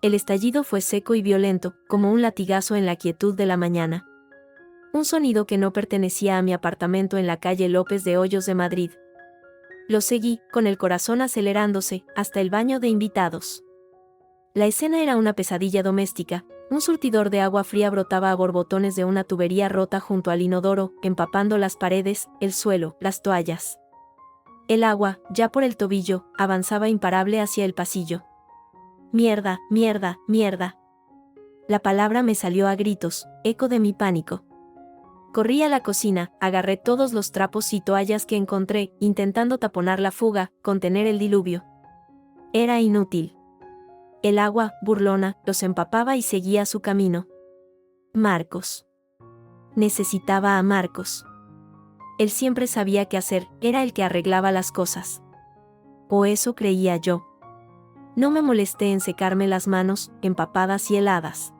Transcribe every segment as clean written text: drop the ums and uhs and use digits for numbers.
El estallido fue seco y violento, como un latigazo en la quietud de la mañana. Un sonido que no pertenecía a mi apartamento en la calle López de Hoyos de Madrid. Lo seguí, con el corazón acelerándose, hasta el baño de invitados. La escena era una pesadilla doméstica. Un surtidor de agua fría brotaba a borbotones de una tubería rota junto al inodoro, empapando las paredes, el suelo, las toallas. El agua, ya por el tobillo, avanzaba imparable hacia el pasillo. Mierda, mierda, mierda. La palabra me salió a gritos, eco de mi pánico. Corrí a la cocina, agarré todos los trapos y toallas que encontré, intentando taponar la fuga, contener el diluvio. Era inútil. El agua, burlona, los empapaba y seguía su camino. Marcos. Necesitaba a Marcos. Él siempre sabía qué hacer, era el que arreglaba las cosas. O eso creía yo. No me molesté en secarme las manos, empapadas y heladas.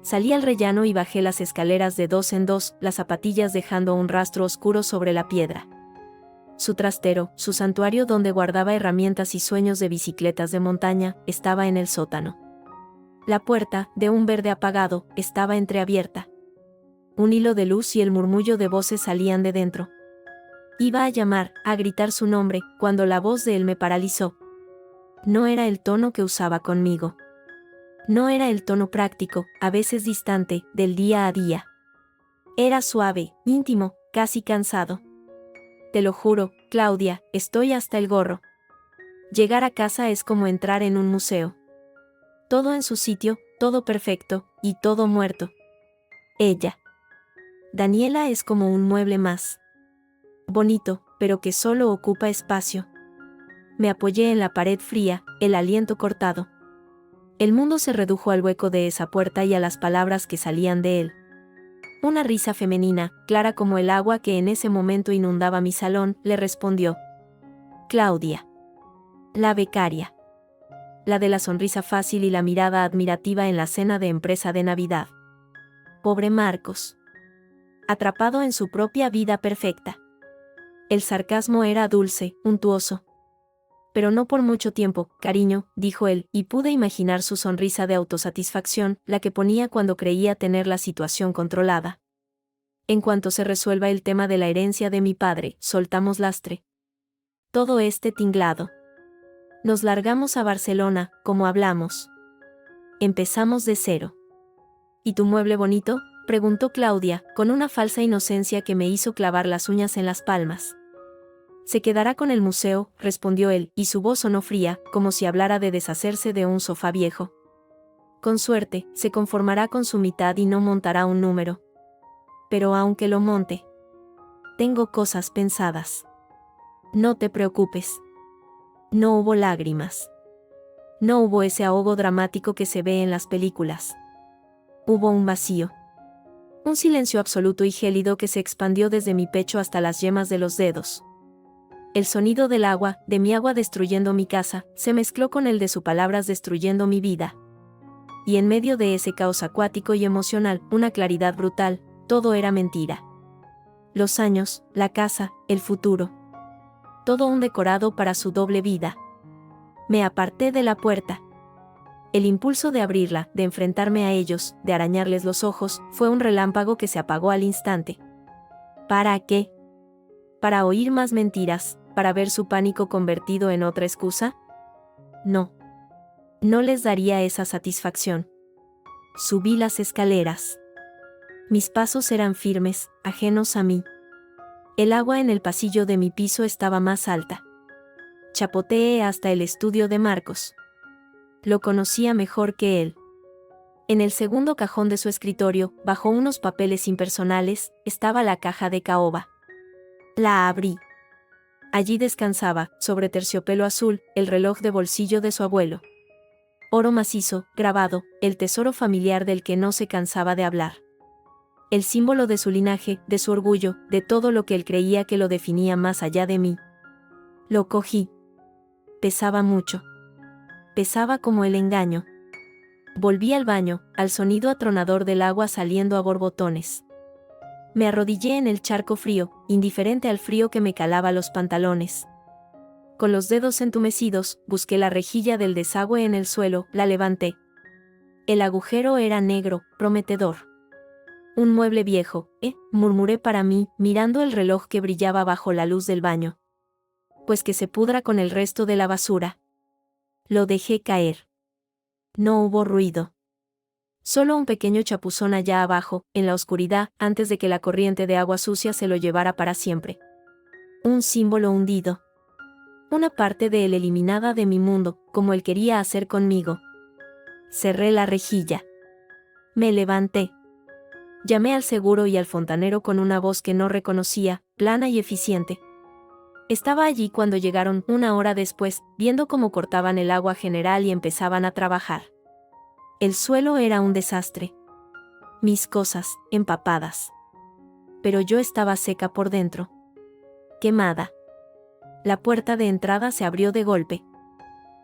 Salí al rellano y bajé las escaleras de 2 en 2, las zapatillas dejando un rastro oscuro sobre la piedra. Su trastero, su santuario donde guardaba herramientas y sueños de bicicletas de montaña, estaba en el sótano. La puerta, de un verde apagado, estaba entreabierta. Un hilo de luz y el murmullo de voces salían de dentro. Iba a llamar, a gritar su nombre, cuando la voz de él me paralizó. No era el tono que usaba conmigo. No era el tono práctico, a veces distante, del día a día. Era suave, íntimo, casi cansado. Te lo juro, Claudia, estoy hasta el gorro. Llegar a casa es como entrar en un museo. Todo en su sitio, todo perfecto, y todo muerto. Ella. Daniela es como un mueble más. Bonito, pero que solo ocupa espacio. Me apoyé en la pared fría, el aliento cortado. El mundo se redujo al hueco de esa puerta y a las palabras que salían de él. Una risa femenina, clara como el agua que en ese momento inundaba mi salón, le respondió. Claudia. La becaria. La de la sonrisa fácil y la mirada admirativa en la cena de empresa de Navidad. Pobre Marcos. Atrapado en su propia vida perfecta. El sarcasmo era dulce, untuoso. Pero no por mucho tiempo, cariño, dijo él, y pude imaginar su sonrisa de autosatisfacción, la que ponía cuando creía tener la situación controlada. En cuanto se resuelva el tema de la herencia de mi padre, soltamos lastre. Todo este tinglado. Nos largamos a Barcelona, como hablamos. Empezamos de cero. ¿Y tu mueble bonito?, preguntó Claudia, con una falsa inocencia que me hizo clavar las uñas en las palmas. Se quedará con el museo, respondió él, y su voz sonó fría, como si hablara de deshacerse de un sofá viejo. Con suerte, se conformará con su mitad y no montará un número. Pero aunque lo monte, tengo cosas pensadas. No te preocupes. No hubo lágrimas. No hubo ese ahogo dramático que se ve en las películas. Hubo un vacío. Un silencio absoluto y gélido que se expandió desde mi pecho hasta las yemas de los dedos. El sonido del agua, de mi agua destruyendo mi casa, se mezcló con el de sus palabras destruyendo mi vida. Y en medio de ese caos acuático y emocional, una claridad brutal, todo era mentira. Los años, la casa, el futuro. Todo un decorado para su doble vida. Me aparté de la puerta. El impulso de abrirla, de enfrentarme a ellos, de arañarles los ojos, fue un relámpago que se apagó al instante. ¿Para qué? ¿Para oír más mentiras? ¿Para ver su pánico convertido en otra excusa? No. No les daría esa satisfacción. Subí las escaleras. Mis pasos eran firmes, ajenos a mí. El agua en el pasillo de mi piso estaba más alta. Chapoteé hasta el estudio de Marcos. Lo conocía mejor que él. En el segundo cajón de su escritorio, bajo unos papeles impersonales, estaba la caja de caoba. La abrí. Allí descansaba, sobre terciopelo azul, el reloj de bolsillo de su abuelo. Oro macizo, grabado, el tesoro familiar del que no se cansaba de hablar. El símbolo de su linaje, de su orgullo, de todo lo que él creía que lo definía más allá de mí. Lo cogí. Pesaba mucho. Pesaba como el engaño. Volví al baño, al sonido atronador del agua saliendo a borbotones. Me arrodillé en el charco frío, indiferente al frío que me calaba los pantalones. Con los dedos entumecidos, busqué la rejilla del desagüe en el suelo, la levanté. El agujero era negro, prometedor. Un mueble viejo, murmuré para mí, mirando el reloj que brillaba bajo la luz del baño. Pues que se pudra con el resto de la basura. Lo dejé caer. No hubo ruido. Solo un pequeño chapuzón allá abajo, en la oscuridad, antes de que la corriente de agua sucia se lo llevara para siempre. Un símbolo hundido. Una parte de él eliminada de mi mundo, como él quería hacer conmigo. Cerré la rejilla. Me levanté. Llamé al seguro y al fontanero con una voz que no reconocía, plana y eficiente. Estaba allí cuando llegaron, una hora después, viendo cómo cortaban el agua general y empezaban a trabajar. El suelo era un desastre. Mis cosas, empapadas. Pero yo estaba seca por dentro. Quemada. La puerta de entrada se abrió de golpe.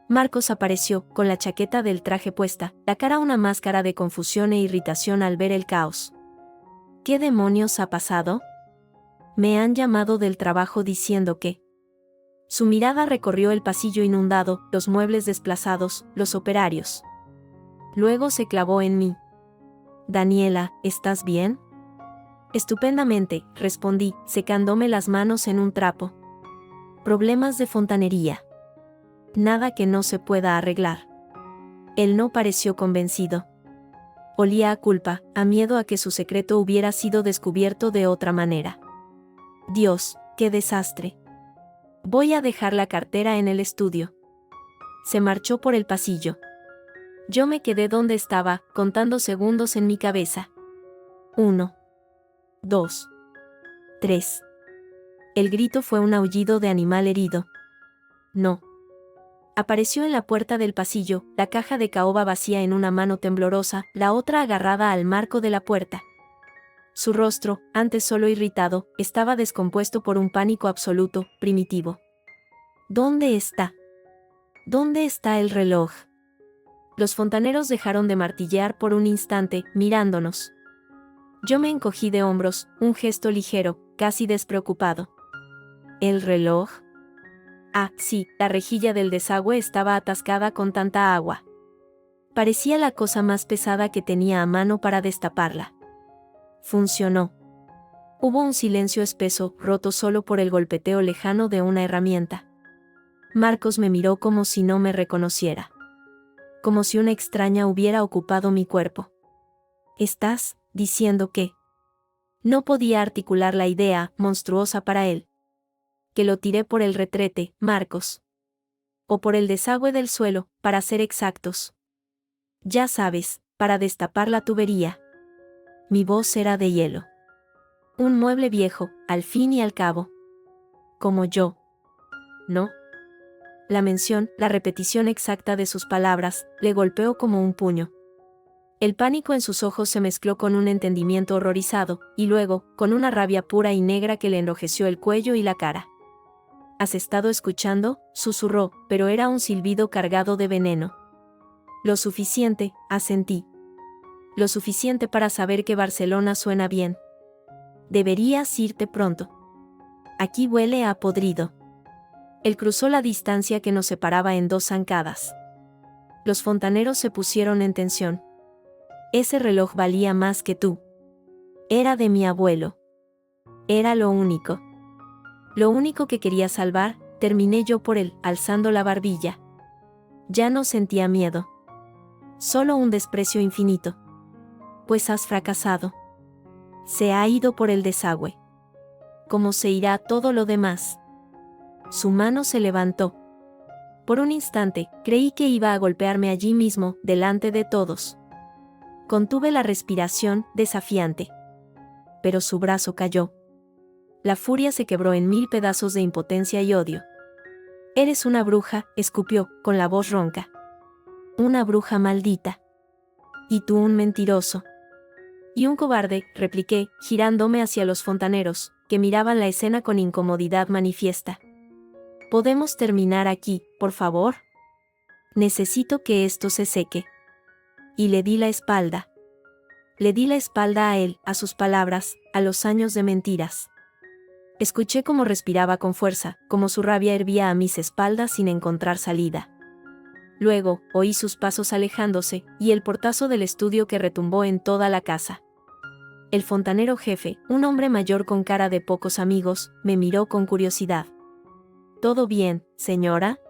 Marcos apareció, con la chaqueta del traje puesta, la cara una máscara de confusión e irritación al ver el caos. ¿Qué demonios ha pasado? Me han llamado del trabajo diciendo que... Su mirada recorrió el pasillo inundado, los muebles desplazados, los operarios. Luego se clavó en mí. Daniela, ¿estás bien? Estupendamente, respondí, secándome las manos en un trapo. Problemas de fontanería. Nada que no se pueda arreglar. Él no pareció convencido. Olía a culpa, a miedo a que su secreto hubiera sido descubierto de otra manera. Dios, qué desastre. Voy a dejar la cartera en el estudio. Se marchó por el pasillo. Yo me quedé donde estaba, contando segundos en mi cabeza. 1, 2, 3. El grito fue un aullido de animal herido. No. Apareció en la puerta del pasillo, la caja de caoba vacía en una mano temblorosa, la otra agarrada al marco de la puerta. Su rostro, antes solo irritado, estaba descompuesto por un pánico absoluto, primitivo. ¿Dónde está? ¿Dónde está el reloj? Los fontaneros dejaron de martillear por un instante, mirándonos. Yo me encogí de hombros, un gesto ligero, casi despreocupado. ¿El reloj? Ah, sí, la rejilla del desagüe estaba atascada con tanta agua. Parecía la cosa más pesada que tenía a mano para destaparla. Funcionó. Hubo un silencio espeso, roto solo por el golpeteo lejano de una herramienta. Marcos me miró como si no me reconociera. Como si una extraña hubiera ocupado mi cuerpo. ¿Estás diciendo que? No podía articular la idea, monstruosa para él. Que lo tiré por el retrete, Marcos. O por el desagüe del suelo, para ser exactos. Ya sabes, para destapar la tubería. Mi voz era de hielo. Un mueble viejo, al fin y al cabo. Como yo. ¿No? La mención, la repetición exacta de sus palabras, le golpeó como un puño. El pánico en sus ojos se mezcló con un entendimiento horrorizado, y luego, con una rabia pura y negra que le enrojeció el cuello y la cara. ¿Has estado escuchando?, susurró, pero era un silbido cargado de veneno. Lo suficiente, asentí. Lo suficiente para saber que Barcelona suena bien. Deberías irte pronto. Aquí huele a podrido. Él cruzó la distancia que nos separaba en 2 zancadas. Los fontaneros se pusieron en tensión. Ese reloj valía más que tú. Era de mi abuelo. Era lo único. Lo único que quería salvar, terminé yo por él, alzando la barbilla. Ya no sentía miedo. Solo un desprecio infinito. Pues has fracasado. Se ha ido por el desagüe. ¿Cómo se irá todo lo demás? Su mano se levantó. Por un instante, creí que iba a golpearme allí mismo, delante de todos. Contuve la respiración, desafiante. Pero su brazo cayó. La furia se quebró en 1000 pedazos de impotencia y odio. Eres una bruja, escupió, con la voz ronca. Una bruja maldita. Y tú un mentiroso. Y un cobarde, repliqué, girándome hacia los fontaneros, que miraban la escena con incomodidad manifiesta. ¿Podemos terminar aquí, por favor? Necesito que esto se seque. Y le di la espalda. Le di la espalda a él, a sus palabras, a los años de mentiras. Escuché cómo respiraba con fuerza, cómo su rabia hervía a mis espaldas sin encontrar salida. Luego, oí sus pasos alejándose, y el portazo del estudio que retumbó en toda la casa. El fontanero jefe, un hombre mayor con cara de pocos amigos, me miró con curiosidad. ¿Todo bien, señora?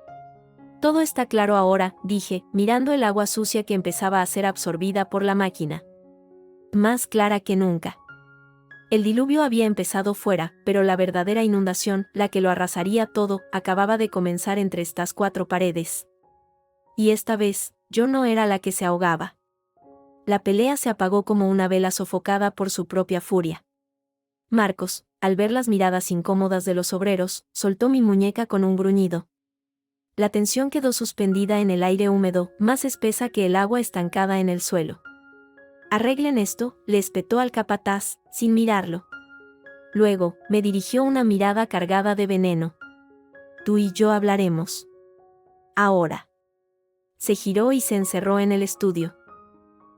Todo está claro ahora, dije, mirando el agua sucia que empezaba a ser absorbida por la máquina. Más clara que nunca. El diluvio había empezado fuera, pero la verdadera inundación, la que lo arrasaría todo, acababa de comenzar entre estas cuatro paredes. Y esta vez, yo no era la que se ahogaba. La pelea se apagó como una vela sofocada por su propia furia. Marcos, al ver las miradas incómodas de los obreros, soltó mi muñeca con un gruñido. La tensión quedó suspendida en el aire húmedo, más espesa que el agua estancada en el suelo. «Arreglen esto», le espetó al capataz, sin mirarlo. Luego, me dirigió una mirada cargada de veneno. «Tú y yo hablaremos. Ahora». Se giró y se encerró en el estudio.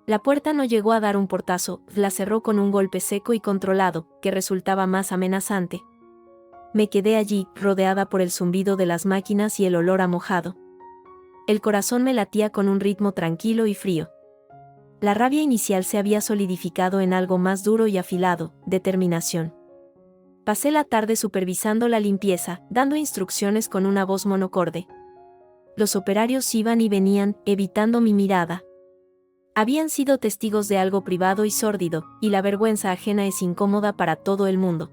La puerta no llegó a dar un portazo, la cerró con un golpe seco y controlado, que resultaba más amenazante. Me quedé allí, rodeada por el zumbido de las máquinas y el olor a mojado. El corazón me latía con un ritmo tranquilo y frío. La rabia inicial se había solidificado en algo más duro y afilado, determinación. Pasé la tarde supervisando la limpieza, dando instrucciones con una voz monocorde. Los operarios iban y venían, evitando mi mirada. Habían sido testigos de algo privado y sórdido, y la vergüenza ajena es incómoda para todo el mundo.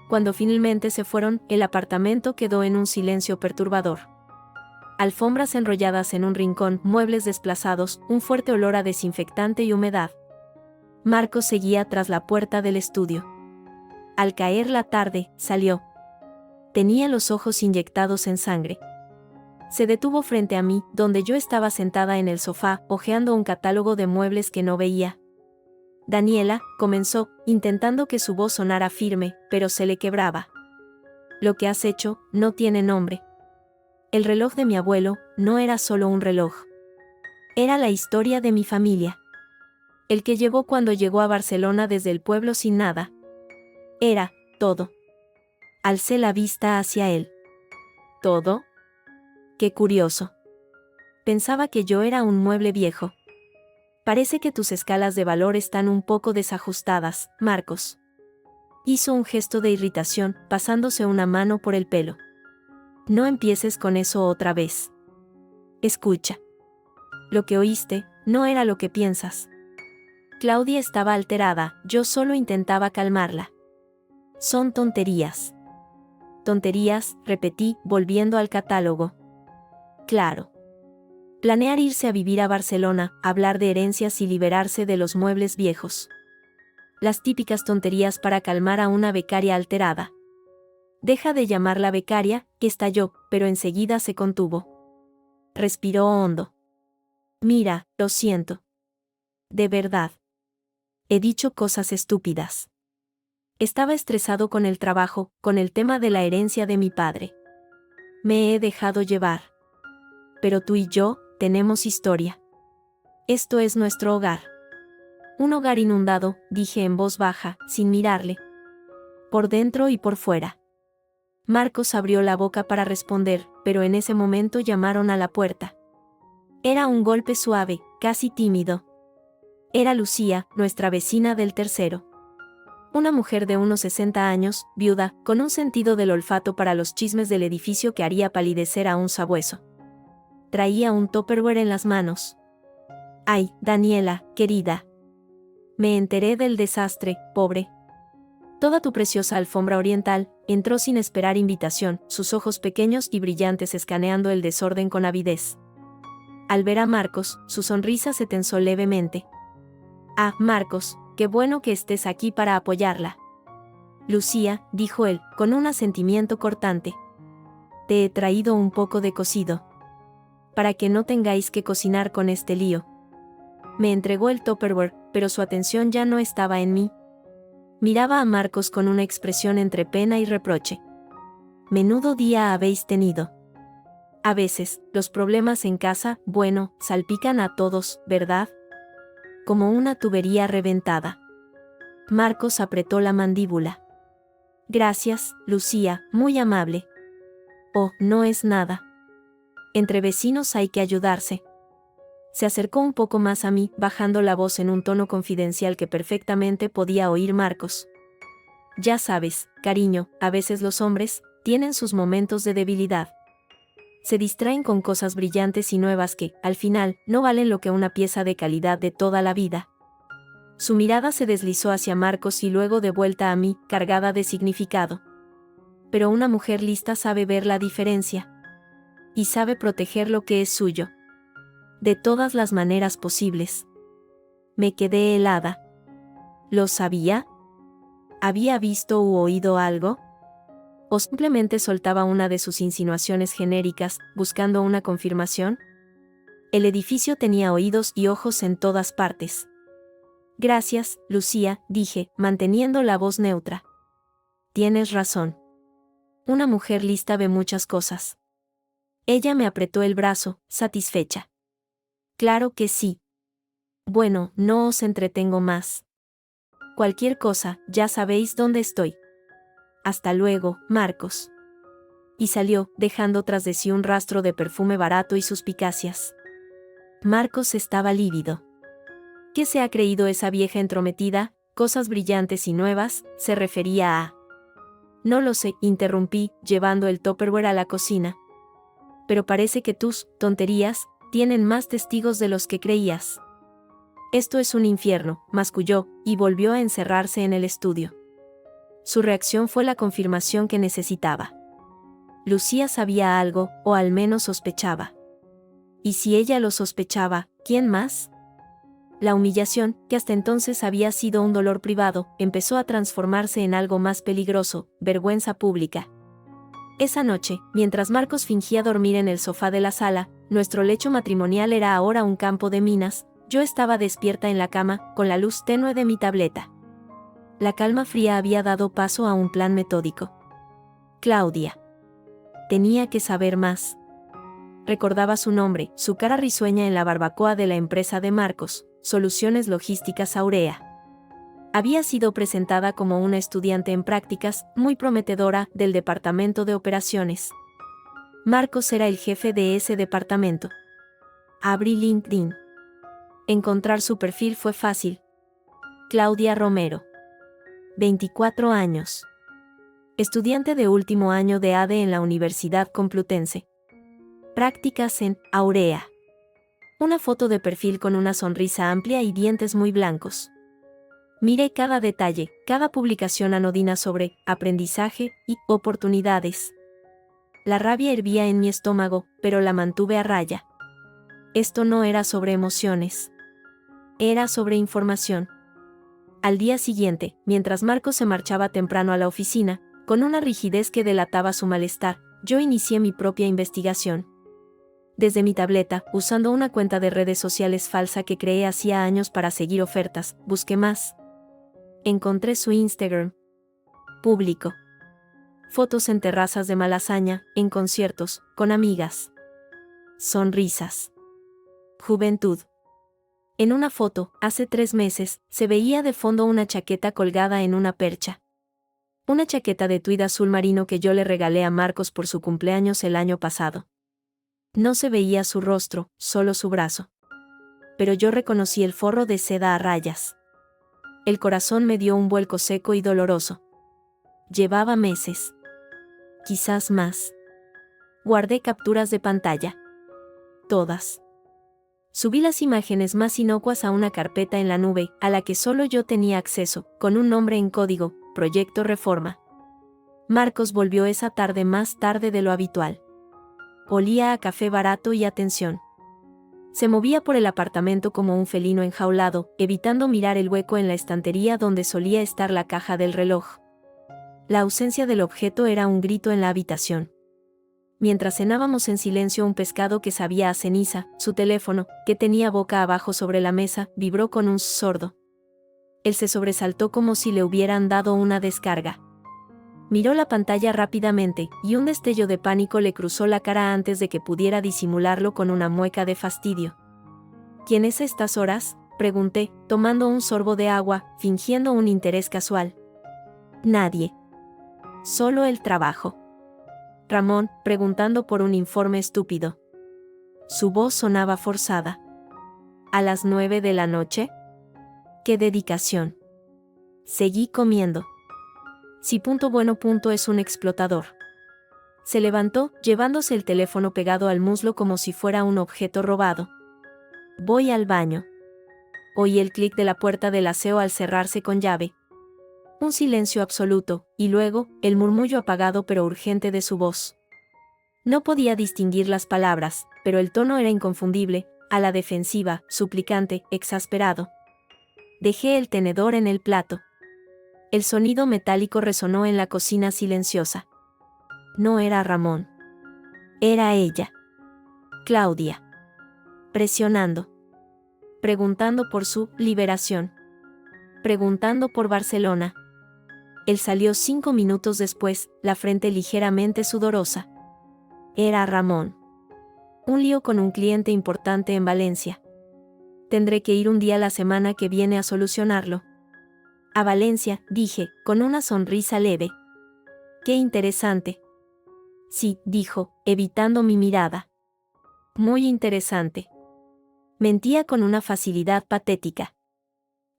Cuando finalmente se fueron, el apartamento quedó en un silencio perturbador. Alfombras enrolladas en un rincón, muebles desplazados, un fuerte olor a desinfectante y humedad. Marcos seguía tras la puerta del estudio. Al caer la tarde, salió. Tenía los ojos inyectados en sangre. Se detuvo frente a mí, donde yo estaba sentada en el sofá, hojeando un catálogo de muebles que no veía. «Daniela», comenzó, intentando que su voz sonara firme, pero se le quebraba. «Lo que has hecho no tiene nombre». El reloj de mi abuelo no era solo un reloj. Era la historia de mi familia. El que llevó cuando llegó a Barcelona desde el pueblo sin nada. Era todo. Alcé la vista hacia él. ¿Todo? Qué curioso. Pensaba que yo era un mueble viejo. Parece que tus escalas de valor están un poco desajustadas, Marcos. Hizo un gesto de irritación, pasándose una mano por el pelo. No empieces con eso otra vez. Escucha. Lo que oíste no era lo que piensas. Claudia estaba alterada, yo solo intentaba calmarla. Son tonterías. Tonterías, repetí, volviendo al catálogo. Claro. Planear irse a vivir a Barcelona, hablar de herencias y liberarse de los muebles viejos. Las típicas tonterías para calmar a una becaria alterada. Deja de llamarla becaria, que estalló, pero enseguida se contuvo. Respiró hondo. Mira, lo siento. De verdad. He dicho cosas estúpidas. Estaba estresado con el trabajo, con el tema de la herencia de mi padre. Me he dejado llevar. Pero tú y yo, tenemos historia. Esto es nuestro hogar. Un hogar inundado, dije en voz baja, sin mirarle. Por dentro y por fuera. Marcos abrió la boca para responder, pero en ese momento llamaron a la puerta. Era un golpe suave, casi tímido. Era Lucía, nuestra vecina del tercero. Una mujer de unos 60 años, viuda, con un sentido del olfato para los chismes del edificio que haría palidecer a un sabueso. Traía un Tupperware en las manos. «Ay, Daniela, querida. Me enteré del desastre, pobre. Toda tu preciosa alfombra oriental», entró sin esperar invitación, sus ojos pequeños y brillantes escaneando el desorden con avidez. Al ver a Marcos, su sonrisa se tensó levemente. «Ah, Marcos, qué bueno que estés aquí para apoyarla». «Lucía», dijo él, con un asentimiento cortante. «Te he traído un poco de cocido. Para que no tengáis que cocinar con este lío». Me entregó el Tupperware, pero su atención ya no estaba en mí. Miraba a Marcos con una expresión entre pena y reproche. «Menudo día habéis tenido». «A veces, los problemas en casa, bueno, salpican a todos, ¿verdad? Como una tubería reventada». Marcos apretó la mandíbula. «Gracias, Lucía, muy amable». «Oh, no es nada». Entre vecinos hay que ayudarse. Se acercó un poco más a mí, bajando la voz en un tono confidencial que perfectamente podía oír Marcos. Ya sabes, cariño, a veces los hombres tienen sus momentos de debilidad. Se distraen con cosas brillantes y nuevas que, al final, no valen lo que una pieza de calidad de toda la vida. Su mirada se deslizó hacia Marcos y luego de vuelta a mí, cargada de significado. Pero una mujer lista sabe ver la diferencia. Y sabe proteger lo que es suyo. De todas las maneras posibles. Me quedé helada. ¿Lo sabía? ¿Había visto u oído algo? ¿O simplemente soltaba una de sus insinuaciones genéricas, buscando una confirmación? El edificio tenía oídos y ojos en todas partes. Gracias, Lucía, dije, manteniendo la voz neutra. Tienes razón. Una mujer lista ve muchas cosas. Ella me apretó el brazo, satisfecha. Claro que sí. Bueno, no os entretengo más. Cualquier cosa, ya sabéis dónde estoy. Hasta luego, Marcos. Y salió, dejando tras de sí un rastro de perfume barato y suspicacias. Marcos estaba lívido. ¿Qué se ha creído esa vieja entrometida? Cosas brillantes y nuevas, se refería a... No lo sé, interrumpí, llevando el Tupperware a la cocina. Pero parece que tus tonterías tienen más testigos de los que creías. Esto es un infierno, masculló, y volvió a encerrarse en el estudio. Su reacción fue la confirmación que necesitaba. Lucía sabía algo, o al menos sospechaba. Y si ella lo sospechaba, ¿quién más? La humillación, que hasta entonces había sido un dolor privado, empezó a transformarse en algo más peligroso, vergüenza pública. Esa noche, mientras Marcos fingía dormir en el sofá de la sala, nuestro lecho matrimonial era ahora un campo de minas. Yo estaba despierta en la cama, con la luz tenue de mi tableta. La calma fría había dado paso a un plan metódico. Claudia. Tenía que saber más. Recordaba su nombre, su cara risueña en la barbacoa de la empresa de Marcos, Soluciones Logísticas Aurea. Había sido presentada como una estudiante en prácticas, muy prometedora, del departamento de operaciones. Marcos era el jefe de ese departamento. Abrí LinkedIn. Encontrar su perfil fue fácil. Claudia Romero. 24 años. Estudiante de último año de ADE en la Universidad Complutense. Prácticas en Aurea. Una foto de perfil con una sonrisa amplia y dientes muy blancos. Miré cada detalle, cada publicación anodina sobre aprendizaje y oportunidades. La rabia hervía en mi estómago, pero la mantuve a raya. Esto no era sobre emociones. Era sobre información. Al día siguiente, mientras Marcos se marchaba temprano a la oficina, con una rigidez que delataba su malestar, yo inicié mi propia investigación. Desde mi tableta, usando una cuenta de redes sociales falsa que creé hacía años para seguir ofertas, busqué más. Encontré su Instagram. Público. Fotos en terrazas de Malasaña, en conciertos, con amigas. Sonrisas. Juventud. En una foto, hace 3 meses, se veía de fondo una chaqueta colgada en una percha. Una chaqueta de tweed azul marino que yo le regalé a Marcos por su cumpleaños el año pasado. No se veía su rostro, solo su brazo. Pero yo reconocí el forro de seda a rayas. El corazón me dio un vuelco seco y doloroso. Llevaba meses. Quizás más. Guardé capturas de pantalla. Todas. Subí las imágenes más inocuas a una carpeta en la nube, a la que solo yo tenía acceso, con un nombre en código, Proyecto Reforma. Marcos volvió esa tarde más tarde de lo habitual. Olía a café barato y atención. Se movía por el apartamento como un felino enjaulado, evitando mirar el hueco en la estantería donde solía estar la caja del reloj. La ausencia del objeto era un grito en la habitación. Mientras cenábamos en silencio un pescado que sabía a ceniza, su teléfono, que tenía boca abajo sobre la mesa, vibró con un sordo. Él se sobresaltó como si le hubieran dado una descarga. Miró la pantalla rápidamente, y un destello de pánico le cruzó la cara antes de que pudiera disimularlo con una mueca de fastidio. ¿Quién es a estas horas?, pregunté, tomando un sorbo de agua, fingiendo un interés casual. Nadie. Solo el trabajo. Ramón, preguntando por un informe estúpido. Su voz sonaba forzada. ¿A las 9 de la noche? ¡Qué dedicación! Seguí comiendo. Sí. Bueno. Es un explotador. Se levantó, llevándose el teléfono pegado al muslo como si fuera un objeto robado. Voy al baño. Oí el clic de la puerta del aseo al cerrarse con llave. Un silencio absoluto, y luego, el murmullo apagado pero urgente de su voz. No podía distinguir las palabras, pero el tono era inconfundible, a la defensiva, suplicante, exasperado. Dejé el tenedor en el plato. El sonido metálico resonó en la cocina silenciosa. No era Ramón. Era ella. Claudia. Presionando. Preguntando por su liberación. Preguntando por Barcelona. Él salió 5 minutos después, la frente ligeramente sudorosa. Era Ramón. Un lío con un cliente importante en Valencia. Tendré que ir un día la semana que viene a solucionarlo. A Valencia, dije, con una sonrisa leve. Qué interesante. Sí, dijo, evitando mi mirada. Muy interesante. Mentía con una facilidad patética.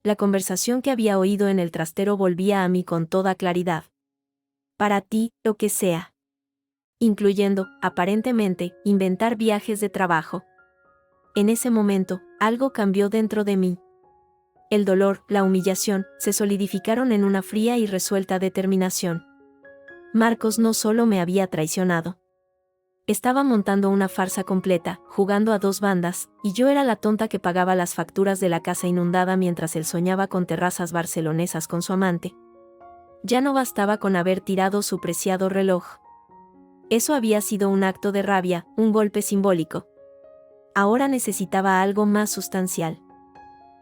La conversación que había oído en el trastero volvía a mí con toda claridad. Para ti, lo que sea. Incluyendo, aparentemente, inventar viajes de trabajo. En ese momento, algo cambió dentro de mí. El dolor, la humillación, se solidificaron en una fría y resuelta determinación. Marcos no solo me había traicionado. Estaba montando una farsa completa, jugando a 2 bandas, y yo era la tonta que pagaba las facturas de la casa inundada mientras él soñaba con terrazas barcelonesas con su amante. Ya no bastaba con haber tirado su preciado reloj. Eso había sido un acto de rabia, un golpe simbólico. Ahora necesitaba algo más sustancial.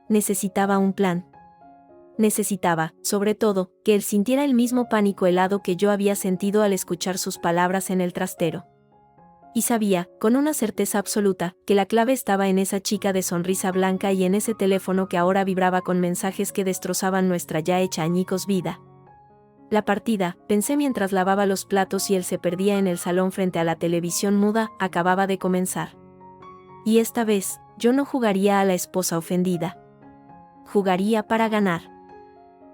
Necesitaba un plan. Necesitaba, sobre todo, que él sintiera el mismo pánico helado que yo había sentido al escuchar sus palabras en el trastero. Y sabía, con una certeza absoluta, que la clave estaba en esa chica de sonrisa blanca y en ese teléfono que ahora vibraba con mensajes que destrozaban nuestra ya hecha añicos vida. La partida, pensé mientras lavaba los platos y él se perdía en el salón frente a la televisión muda, acababa de comenzar. Y esta vez, yo no jugaría a la esposa ofendida. Jugaría para ganar.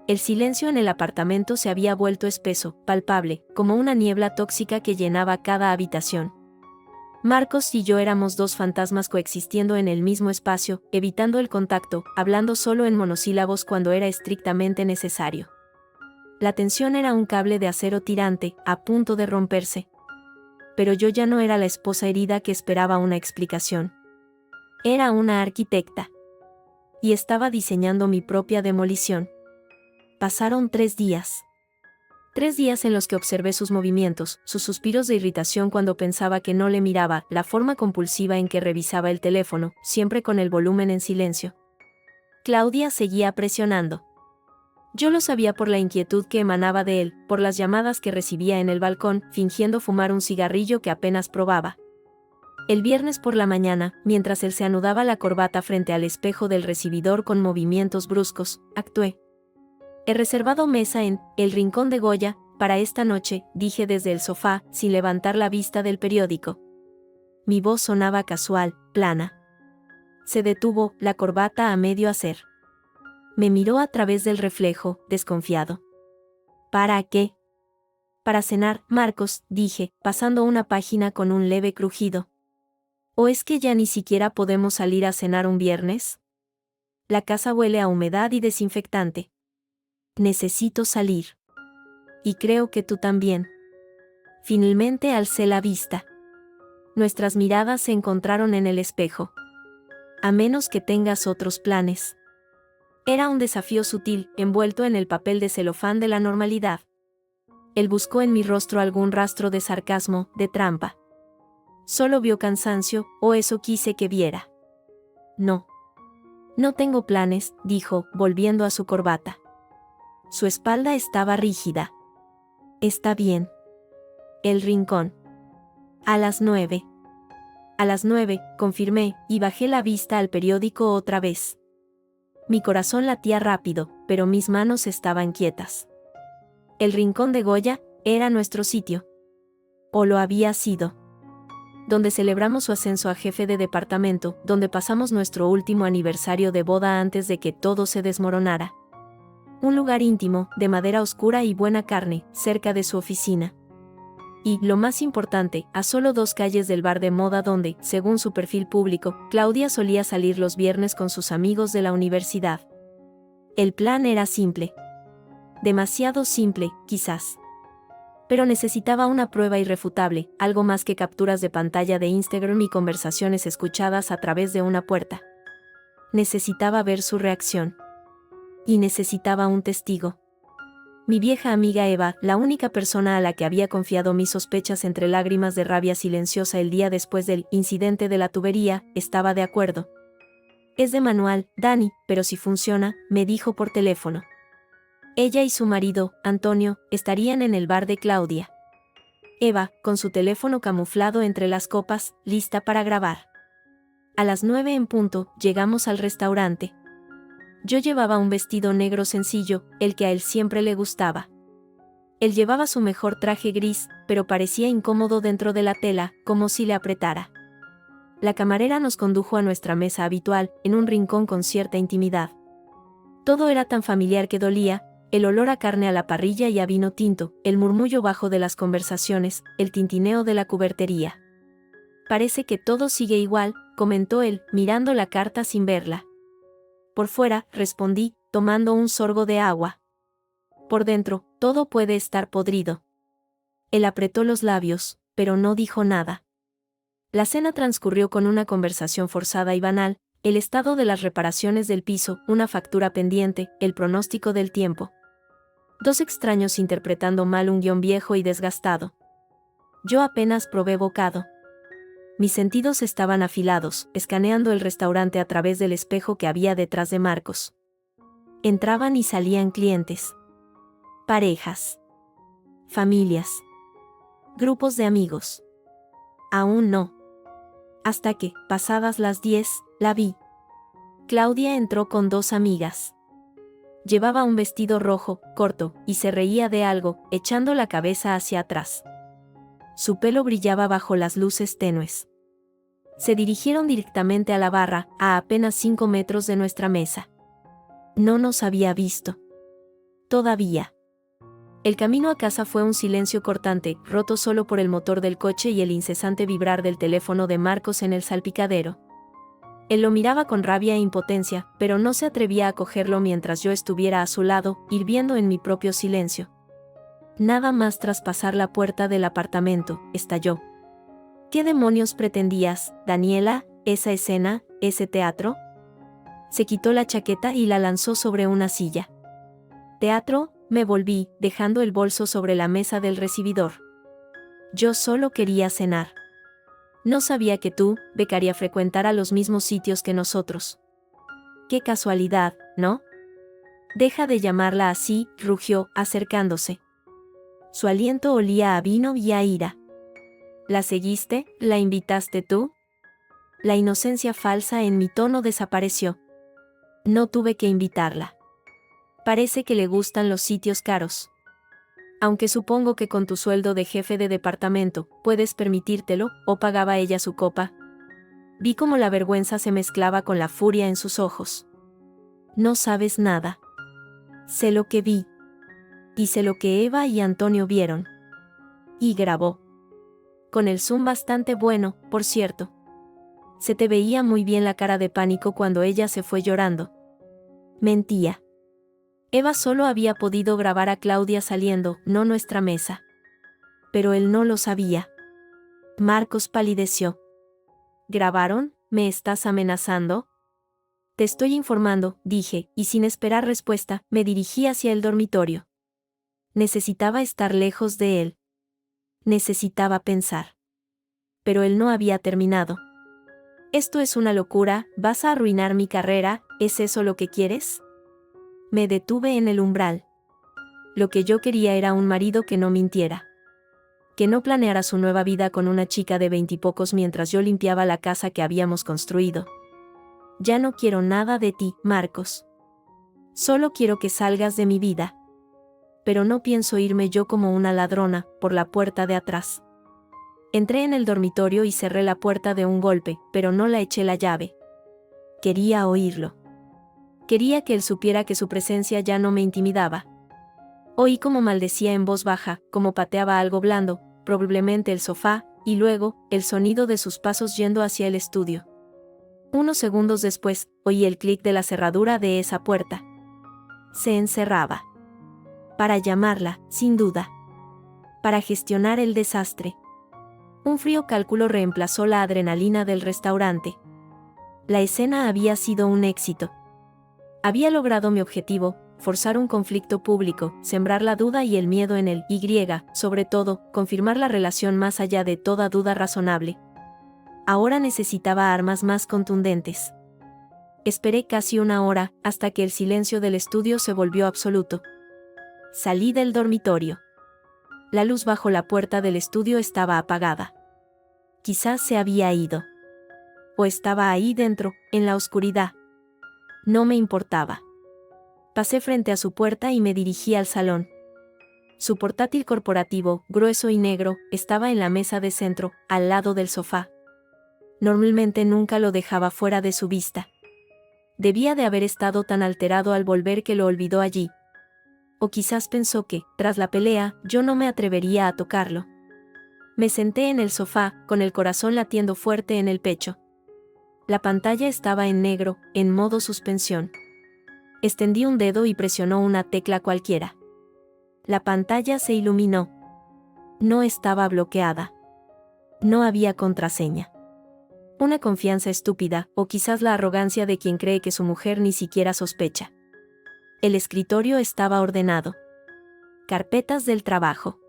El silencio en el apartamento se había vuelto espeso, palpable, como una niebla tóxica que llenaba cada habitación. Marcos y yo éramos 2 fantasmas coexistiendo en el mismo espacio, evitando el contacto, hablando solo en monosílabos cuando era estrictamente necesario. La tensión era un cable de acero tirante, a punto de romperse. Pero yo ya no era la esposa herida que esperaba una explicación. Era una arquitecta. Y estaba diseñando mi propia demolición. Pasaron 3 días. 3 días en los que observé sus movimientos, sus suspiros de irritación cuando pensaba que no le miraba, la forma compulsiva en que revisaba el teléfono, siempre con el volumen en silencio. Claudia seguía presionando. Yo lo sabía por la inquietud que emanaba de él, por las llamadas que recibía en el balcón, fingiendo fumar un cigarrillo que apenas probaba. El viernes por la mañana, mientras él se anudaba la corbata frente al espejo del recibidor con movimientos bruscos, actué. He reservado mesa en El Rincón de Goya, para esta noche, dije desde el sofá, sin levantar la vista del periódico. Mi voz sonaba casual, plana. Se detuvo, la corbata a medio hacer. Me miró a través del reflejo, desconfiado. ¿Para qué? Para cenar, Marcos, dije, pasando una página con un leve crujido. ¿O es que ya ni siquiera podemos salir a cenar un viernes? La casa huele a humedad y desinfectante. Necesito salir. Y creo que tú también. Finalmente alcé la vista. Nuestras miradas se encontraron en el espejo. A menos que tengas otros planes. Era un desafío sutil, envuelto en el papel de celofán de la normalidad. Él buscó en mi rostro algún rastro de sarcasmo, de trampa. Solo vio cansancio, o eso quise que viera. No. No tengo planes, dijo, volviendo a su corbata. Su espalda estaba rígida. Está bien. El Rincón. A las 9. A las 9, confirmé, y bajé la vista al periódico otra vez. Mi corazón latía rápido, pero mis manos estaban quietas. El Rincón de Goya era nuestro sitio. O lo había sido. donde celebramos su ascenso a jefe de departamento, donde pasamos nuestro último aniversario de boda antes de que todo se desmoronara. Un lugar íntimo, de madera oscura y buena carne, cerca de su oficina. Y, lo más importante, a solo 2 calles del bar de moda donde, según su perfil público, Claudia solía salir los viernes con sus amigos de la universidad. El plan era simple. Demasiado simple, quizás. Pero necesitaba una prueba irrefutable, algo más que capturas de pantalla de Instagram y conversaciones escuchadas a través de una puerta. Necesitaba ver su reacción. Y necesitaba un testigo. Mi vieja amiga Eva, la única persona a la que había confiado mis sospechas entre lágrimas de rabia silenciosa el día después del incidente de la tubería, estaba de acuerdo. Es de manual, Dani, pero si funciona, me dijo por teléfono. Ella y su marido, Antonio, estarían en el bar de Claudia. Eva, con su teléfono camuflado entre las copas, lista para grabar. A las 9 en punto, llegamos al restaurante. Yo llevaba un vestido negro sencillo, el que a él siempre le gustaba. Él llevaba su mejor traje gris, pero parecía incómodo dentro de la tela, como si le apretara. La camarera nos condujo a nuestra mesa habitual, en un rincón con cierta intimidad. Todo era tan familiar que dolía, el olor a carne a la parrilla y a vino tinto, el murmullo bajo de las conversaciones, el tintineo de la cubertería. Parece que todo sigue igual, comentó él, mirando la carta sin verla. Por fuera, respondí, tomando un sorbo de agua. Por dentro, todo puede estar podrido. Él apretó los labios, pero no dijo nada. La cena transcurrió con una conversación forzada y banal, el estado de las reparaciones del piso, una factura pendiente, el pronóstico del tiempo. 2 extraños interpretando mal un guión viejo y desgastado. Yo apenas probé bocado. Mis sentidos estaban afilados, escaneando el restaurante a través del espejo que había detrás de Marcos. Entraban y salían clientes. Parejas. Familias. Grupos de amigos. Aún no. Hasta que, pasadas las 10, la vi. Claudia entró con 2 amigas. Llevaba un vestido rojo, corto, y se reía de algo, echando la cabeza hacia atrás. Su pelo brillaba bajo las luces tenues. Se dirigieron directamente a la barra, a apenas 5 metros de nuestra mesa. No nos había visto. Todavía. El camino a casa fue un silencio cortante, roto solo por el motor del coche y el incesante vibrar del teléfono de Marcos en el salpicadero. Él lo miraba con rabia e impotencia, pero no se atrevía a cogerlo mientras yo estuviera a su lado, hirviendo en mi propio silencio. Nada más tras pasar la puerta del apartamento, estalló. ¿Qué demonios pretendías, Daniela, esa escena, ese teatro? Se quitó la chaqueta y la lanzó sobre una silla. ¿Teatro? Me volví, dejando el bolso sobre la mesa del recibidor. Yo solo quería cenar. No sabía que tú, becaria, frecuentara los mismos sitios que nosotros. Qué casualidad, ¿no? Deja de llamarla así, rugió, acercándose. Su aliento olía a vino y a ira. ¿La seguiste? ¿La invitaste tú? La inocencia falsa en mi tono desapareció. No tuve que invitarla. Parece que le gustan los sitios caros. Aunque supongo que con tu sueldo de jefe de departamento, puedes permitírtelo, o pagaba ella su copa. Vi cómo la vergüenza se mezclaba con la furia en sus ojos. No sabes nada. Sé lo que vi. Y sé lo que Eva y Antonio vieron. Y grabó. Con el zoom bastante bueno, por cierto. Se te veía muy bien la cara de pánico cuando ella se fue llorando. Mentía. Eva solo había podido grabar a Claudia saliendo, no nuestra mesa. Pero él no lo sabía. Marcos palideció. ¿Grabaron? ¿Me estás amenazando? Te estoy informando, dije, y sin esperar respuesta, me dirigí hacia el dormitorio. Necesitaba estar lejos de él. Necesitaba pensar. Pero él no había terminado. Esto es una locura, ¿vas a arruinar mi carrera? ¿Es eso lo que quieres? Me detuve en el umbral. Lo que yo quería era un marido que no mintiera. Que no planeara su nueva vida con una chica de 20 y pocos mientras yo limpiaba la casa que habíamos construido. Ya no quiero nada de ti, Marcos. Solo quiero que salgas de mi vida. Pero no pienso irme yo como una ladrona, por la puerta de atrás. Entré en el dormitorio y cerré la puerta de un golpe, pero no la eché la llave. Quería oírlo. Quería que él supiera que su presencia ya no me intimidaba. Oí cómo maldecía en voz baja, cómo pateaba algo blando, probablemente el sofá, y luego, el sonido de sus pasos yendo hacia el estudio. Unos segundos después, oí el clic de la cerradura de esa puerta. Se encerraba. Para llamarla, sin duda. Para gestionar el desastre. Un frío cálculo reemplazó la adrenalina del restaurante. La escena había sido un éxito. Había logrado mi objetivo, forzar un conflicto público, sembrar la duda y el miedo en el Y, sobre todo, confirmar la relación más allá de toda duda razonable. Ahora necesitaba armas más contundentes. Esperé casi una hora, hasta que el silencio del estudio se volvió absoluto. Salí del dormitorio. La luz bajo la puerta del estudio estaba apagada. Quizás se había ido. O estaba ahí dentro, en la oscuridad. No me importaba. Pasé frente a su puerta y me dirigí al salón. Su portátil corporativo, grueso y negro, estaba en la mesa de centro, al lado del sofá. Normalmente nunca lo dejaba fuera de su vista. Debía de haber estado tan alterado al volver que lo olvidó allí. O quizás pensó que, tras la pelea, yo no me atrevería a tocarlo. Me senté en el sofá, con el corazón latiendo fuerte en el pecho. La pantalla estaba en negro, en modo suspensión. Extendí un dedo y presionó una tecla cualquiera. La pantalla se iluminó. No estaba bloqueada. No había contraseña. Una confianza estúpida, o quizás la arrogancia de quien cree que su mujer ni siquiera sospecha. El escritorio estaba ordenado. Carpetas del trabajo.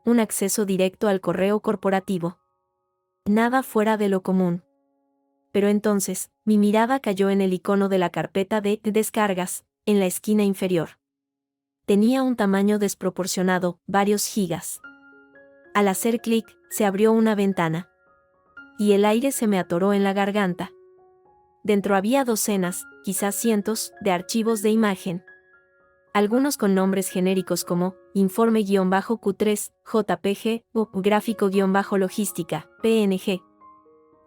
Un acceso directo al correo corporativo. Nada fuera de lo común. Pero entonces, mi mirada cayó en el icono de la carpeta de descargas, en la esquina inferior. Tenía un tamaño desproporcionado, varios gigas. Al hacer clic, se abrió una ventana. Y el aire se me atoró en la garganta. Dentro había docenas, quizás cientos, de archivos de imagen. Algunos con nombres genéricos como informe-Q3, JPG o gráfico-logística, PNG.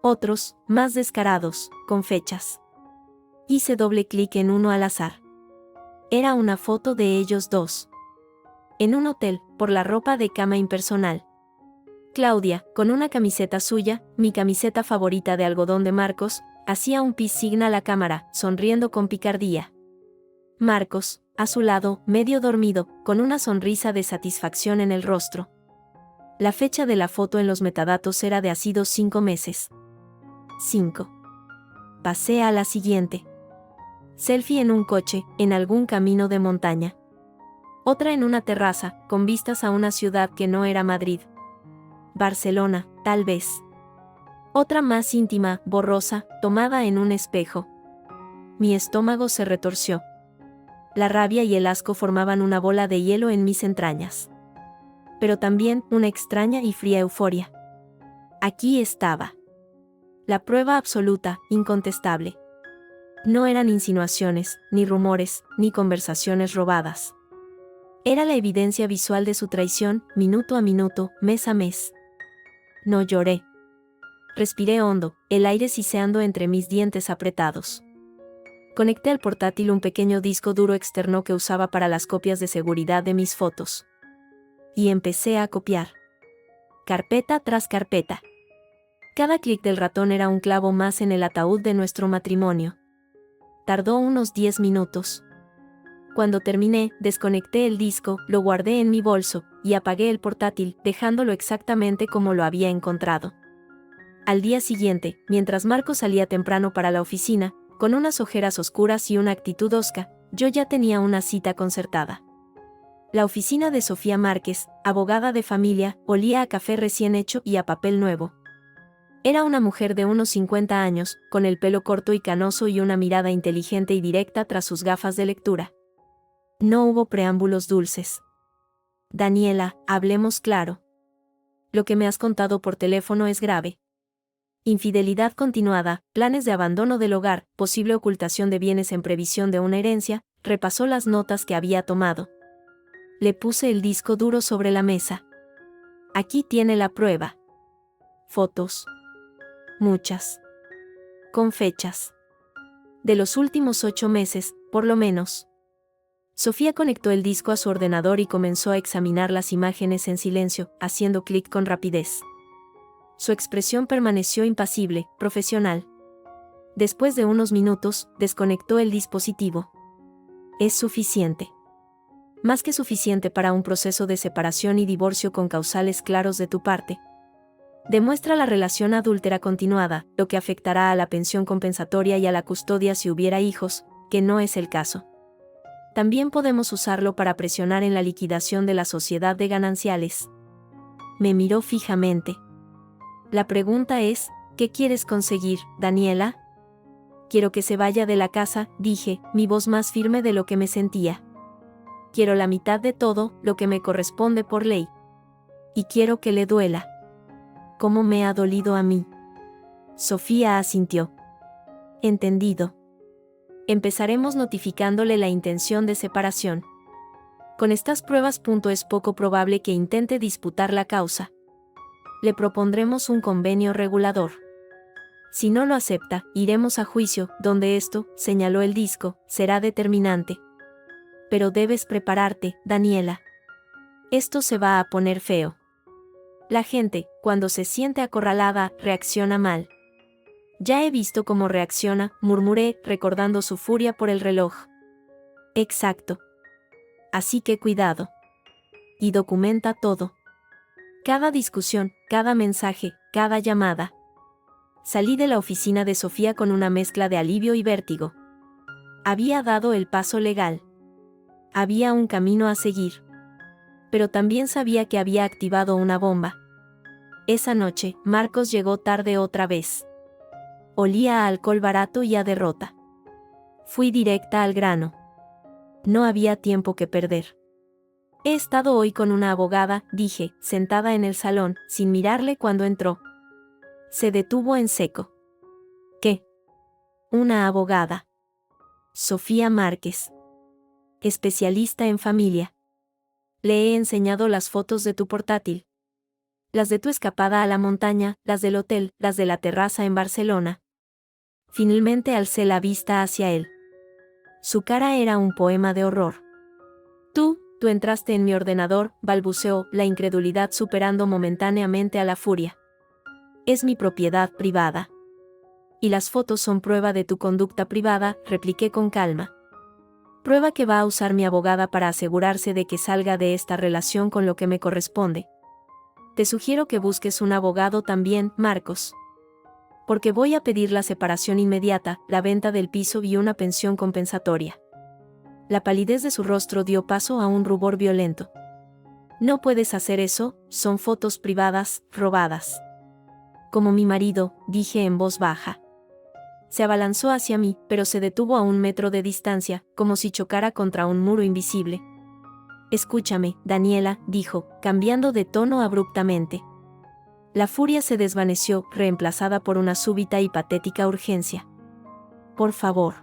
Otros, más descarados, con fechas. Hice doble clic en uno al azar. Era una foto de ellos dos. En un hotel, por la ropa de cama impersonal. Claudia, con una camiseta suya, mi camiseta favorita de algodón de Marcos, hacía un peace sign a la cámara, sonriendo con picardía. Marcos, a su lado, medio dormido, con una sonrisa de satisfacción en el rostro. La fecha de la foto en los metadatos era de hace 5 meses. 5. Pasé a la siguiente. Selfie en un coche, en algún camino de montaña. Otra en una terraza, con vistas a una ciudad que no era Madrid. Barcelona, tal vez. Otra más íntima, borrosa, tomada en un espejo. Mi estómago se retorció. La rabia y el asco formaban una bola de hielo en mis entrañas. Pero también una extraña y fría euforia. Aquí estaba. La prueba absoluta, incontestable. No eran insinuaciones, ni rumores, ni conversaciones robadas. Era la evidencia visual de su traición, minuto a minuto, mes a mes. No lloré. Respiré hondo, el aire siseando entre mis dientes apretados. Conecté al portátil un pequeño disco duro externo que usaba para las copias de seguridad de mis fotos. Y empecé a copiar. Carpeta tras carpeta. Cada clic del ratón era un clavo más en el ataúd de nuestro matrimonio. Tardó unos 10 minutos. Cuando terminé, desconecté el disco, lo guardé en mi bolso, y apagué el portátil, dejándolo exactamente como lo había encontrado. Al día siguiente, mientras Marco salía temprano para la oficina, con unas ojeras oscuras y una actitud hosca, yo ya tenía una cita concertada. La oficina de Sofía Márquez, abogada de familia, olía a café recién hecho y a papel nuevo. Era una mujer de unos 50 años, con el pelo corto y canoso y una mirada inteligente y directa tras sus gafas de lectura. No hubo preámbulos dulces. Daniela, hablemos claro. Lo que me has contado por teléfono es grave. Infidelidad continuada, planes de abandono del hogar, posible ocultación de bienes en previsión de una herencia, repasó las notas que había tomado. Le puse el disco duro sobre la mesa. Aquí tiene la prueba. fotos. Muchas. Con fechas. De los últimos 8 meses, por lo menos. Sofía conectó el disco a su ordenador y comenzó a examinar las imágenes en silencio, haciendo clic con rapidez. Su expresión permaneció impasible, profesional. Después de unos minutos, desconectó el dispositivo. Es suficiente. Más que suficiente para un proceso de separación y divorcio con causales claros de tu parte. Demuestra la relación adúltera continuada, lo que afectará a la pensión compensatoria y a la custodia si hubiera hijos, que no es el caso. También podemos usarlo para presionar en la liquidación de la sociedad de gananciales. Me miró fijamente. La pregunta es, ¿qué quieres conseguir, Daniela? Quiero que se vaya de la casa, dije, mi voz más firme de lo que me sentía. Quiero la mitad de todo, lo que me corresponde por ley. Y quiero que le duela. ¿Cómo me ha dolido a mí? Sofía asintió. Entendido. Empezaremos notificándole la intención de separación. Con estas pruebas. Es poco probable que intente disputar la causa. Le propondremos un convenio regulador. Si no lo acepta, iremos a juicio, donde esto, señaló el disco, será determinante. Pero debes prepararte, Daniela. Esto se va a poner feo. La gente, cuando se siente acorralada, reacciona mal. Ya he visto cómo reacciona, murmuré, recordando su furia por el reloj. Exacto. Así que cuidado. Y documenta todo. Cada discusión, cada mensaje, cada llamada. Salí de la oficina de Sofía con una mezcla de alivio y vértigo. Había dado el paso legal. Había un camino a seguir. Pero también sabía que había activado una bomba. Esa noche, Marcos llegó tarde otra vez. Olía a alcohol barato y a derrota. Fui directa al grano. No había tiempo que perder. He estado hoy con una abogada, dije, sentada en el salón, sin mirarle cuando entró. Se detuvo en seco. ¿Qué? Una abogada. Sofía Márquez. Especialista en familia. Le he enseñado las fotos de tu portátil. Las de tu escapada a la montaña, las del hotel, las de la terraza en Barcelona. Finalmente alcé la vista hacia él. Su cara era un poema de horror. Tú entraste en mi ordenador, balbuceó, la incredulidad superando momentáneamente a la furia. Es mi propiedad privada. Y las fotos son prueba de tu conducta privada, repliqué con calma. Prueba que va a usar mi abogada para asegurarse de que salga de esta relación con lo que me corresponde. Te sugiero que busques un abogado también, Marcos. Porque voy a pedir la separación inmediata, la venta del piso y una pensión compensatoria. La palidez de su rostro dio paso a un rubor violento. No puedes hacer eso, son fotos privadas, robadas. Como mi marido, dije en voz baja. Se abalanzó hacia mí, pero se detuvo a 1 metro de distancia, como si chocara contra un muro invisible. Escúchame, Daniela, dijo, cambiando de tono abruptamente. La furia se desvaneció, reemplazada por una súbita y patética urgencia. Por favor.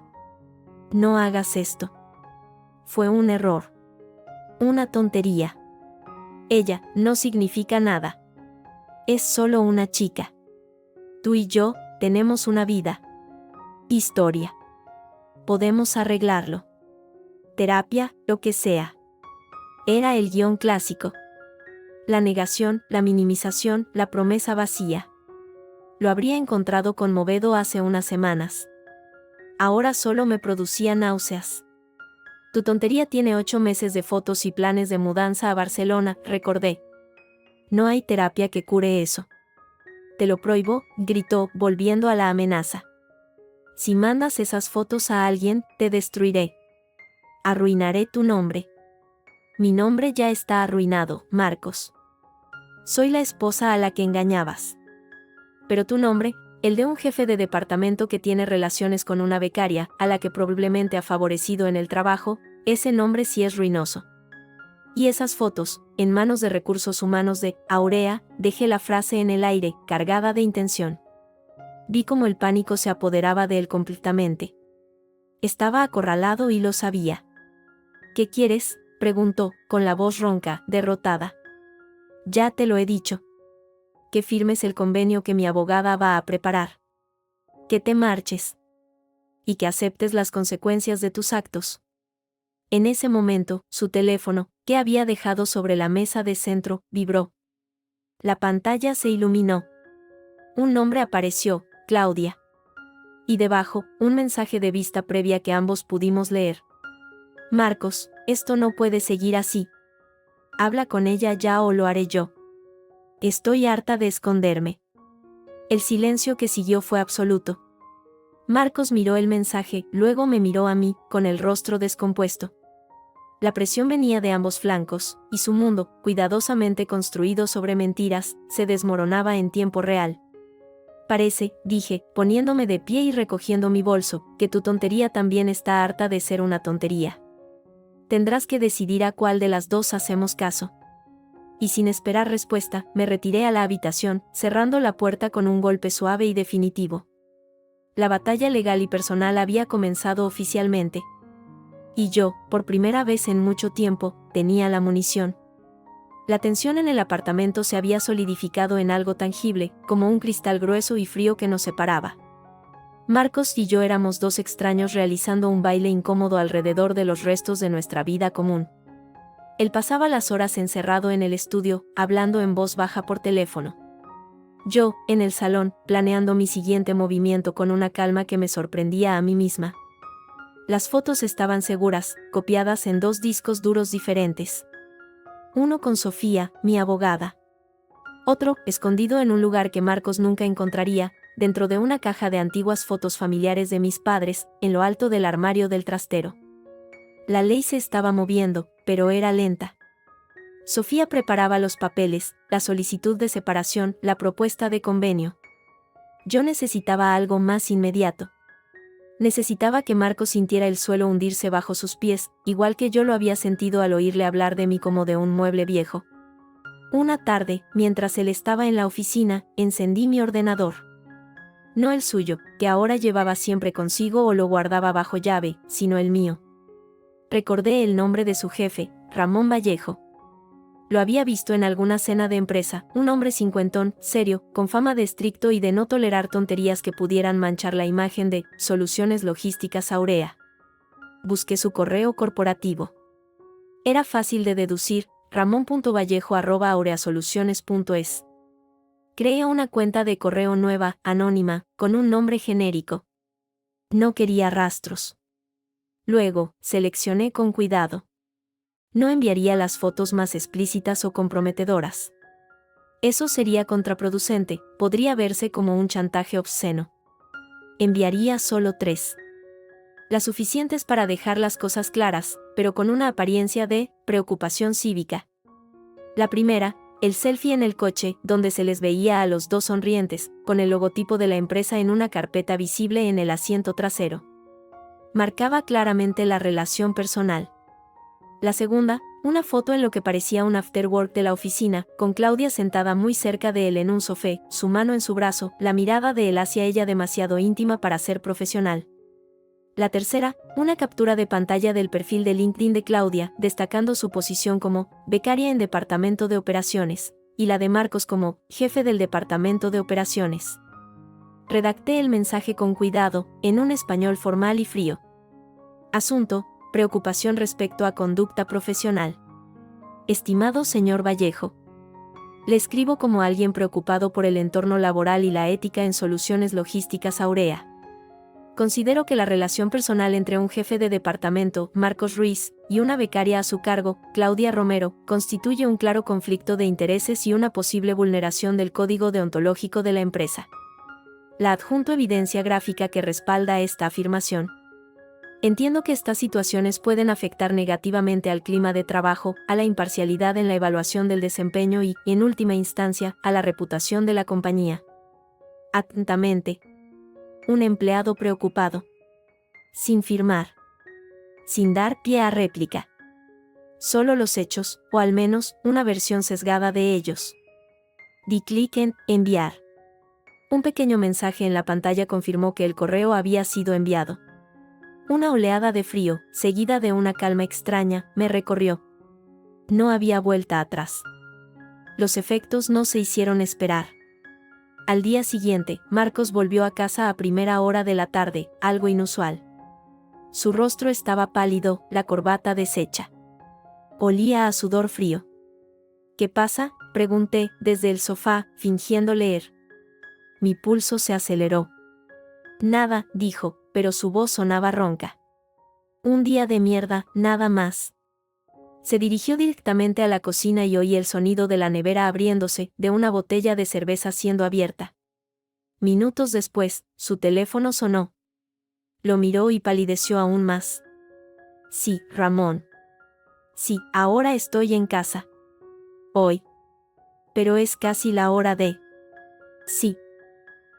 No hagas esto. Fue un error. Una tontería. Ella no significa nada. Es solo una chica. Tú y yo tenemos una vida. Historia. Podemos arreglarlo. Terapia, lo que sea. Era el guión clásico. La negación, la minimización, la promesa vacía. Lo habría encontrado conmovido hace unas semanas. Ahora solo me producía náuseas. Tu tontería tiene 8 meses de fotos y planes de mudanza a Barcelona, recordé. No hay terapia que cure eso. Te lo prohíbo, gritó, volviendo a la amenaza. Si mandas esas fotos a alguien, te destruiré. Arruinaré tu nombre. Mi nombre ya está arruinado, Marcos. Soy la esposa a la que engañabas. Pero tu nombre, el de un jefe de departamento que tiene relaciones con una becaria, a la que probablemente ha favorecido en el trabajo, ese nombre sí es ruinoso. Y esas fotos, en manos de recursos humanos de Aurea, dejé la frase en el aire, cargada de intención. Vi cómo el pánico se apoderaba de él completamente. Estaba acorralado y lo sabía. ¿Qué quieres?, preguntó, con la voz ronca, derrotada. Ya te lo he dicho. que firmes el convenio que mi abogada va a preparar. Que te marches. Y que aceptes las consecuencias de tus actos. En ese momento, su teléfono, que había dejado sobre la mesa de centro, vibró. La pantalla se iluminó. Un nombre apareció, Claudia. Y debajo, un mensaje de vista previa que ambos pudimos leer. Marcos, esto no puede seguir así. Habla con ella ya o lo haré yo. Estoy harta de esconderme. El silencio que siguió fue absoluto. Marcos miró el mensaje, luego me miró a mí, con el rostro descompuesto. La presión venía de ambos flancos, y su mundo, cuidadosamente construido sobre mentiras, se desmoronaba en tiempo real. Parece, dije, poniéndome de pie y recogiendo mi bolso, que tu tontería también está harta de ser una tontería. Tendrás que decidir a cuál de las dos hacemos caso. Y sin esperar respuesta, me retiré a la habitación, cerrando la puerta con un golpe suave y definitivo. La batalla legal y personal había comenzado oficialmente. Y yo, por primera vez en mucho tiempo, tenía la munición. La tensión en el apartamento se había solidificado en algo tangible, como un cristal grueso y frío que nos separaba. Marcos y yo éramos dos extraños realizando un baile incómodo alrededor de los restos de nuestra vida común. Él pasaba las horas encerrado en el estudio, hablando en voz baja por teléfono. Yo, en el salón, planeando mi siguiente movimiento con una calma que me sorprendía a mí misma. Las fotos estaban seguras, copiadas en 2 discos duros diferentes. Uno con Sofía, mi abogada. Otro, escondido en un lugar que Marcos nunca encontraría, dentro de una caja de antiguas fotos familiares de mis padres, en lo alto del armario del trastero. La ley se estaba moviendo, pero era lenta. Sofía preparaba los papeles, la solicitud de separación, la propuesta de convenio. Yo necesitaba algo más inmediato. Necesitaba que Marcos sintiera el suelo hundirse bajo sus pies, igual que yo lo había sentido al oírle hablar de mí como de un mueble viejo. Una tarde, mientras él estaba en la oficina, encendí mi ordenador. No el suyo, que ahora llevaba siempre consigo o lo guardaba bajo llave, sino el mío. Recordé el nombre de su jefe, Ramón Vallejo. Lo había visto en alguna cena de empresa, un hombre cincuentón, serio, con fama de estricto y de no tolerar tonterías que pudieran manchar la imagen de Soluciones Logísticas Aurea. Busqué su correo corporativo. Era fácil de deducir, ramon.vallejo@aureasoluciones.es. Creé una cuenta de correo nueva, anónima, con un nombre genérico. No quería rastros. Luego, seleccioné con cuidado. No enviaría las fotos más explícitas o comprometedoras. Eso sería contraproducente, podría verse como un chantaje obsceno. Enviaría solo 3. Las suficientes para dejar las cosas claras, pero con una apariencia de preocupación cívica. La primera, el selfie en el coche, donde se les veía a los dos sonrientes, con el logotipo de la empresa en una carpeta visible en el asiento trasero. Marcaba claramente la relación personal. La segunda, una foto en lo que parecía un afterwork de la oficina, con Claudia sentada muy cerca de él en un sofá, su mano en su brazo, la mirada de él hacia ella demasiado íntima para ser profesional. La tercera, una captura de pantalla del perfil de LinkedIn de Claudia, destacando su posición como becaria en departamento de operaciones, y la de Marcos como jefe del departamento de operaciones. Redacté el mensaje con cuidado, en un español formal y frío. Asunto: preocupación respecto a conducta profesional. Estimado señor Vallejo. Le escribo como alguien preocupado por el entorno laboral y la ética en Soluciones Logísticas Aurea. Considero que la relación personal entre un jefe de departamento, Marcos Ruiz, y una becaria a su cargo, Claudia Romero, constituye un claro conflicto de intereses y una posible vulneración del código deontológico de la empresa. La adjunto evidencia gráfica que respalda esta afirmación. Entiendo que estas situaciones pueden afectar negativamente al clima de trabajo, a la imparcialidad en la evaluación del desempeño y, en última instancia, a la reputación de la compañía. Atentamente. Un empleado preocupado. Sin firmar. Sin dar pie a réplica. Solo los hechos, o al menos, una versión sesgada de ellos. Di clic en enviar. Un pequeño mensaje en la pantalla confirmó que el correo había sido enviado. Una oleada de frío, seguida de una calma extraña, me recorrió. No había vuelta atrás. Los efectos no se hicieron esperar. Al día siguiente, Marcos volvió a casa a primera hora de la tarde, algo inusual. Su rostro estaba pálido, la corbata deshecha. Olía a sudor frío. ¿Qué pasa?, pregunté, desde el sofá, fingiendo leer. Mi pulso se aceleró. Nada, dijo, pero su voz sonaba ronca. Un día de mierda, nada más. Se dirigió directamente a la cocina y oí el sonido de la nevera abriéndose, de una botella de cerveza siendo abierta. Minutos después, su teléfono sonó. Lo miró y palideció aún más. Sí, Ramón. Sí, ahora estoy en casa. Hoy. Pero es casi la hora de... Sí.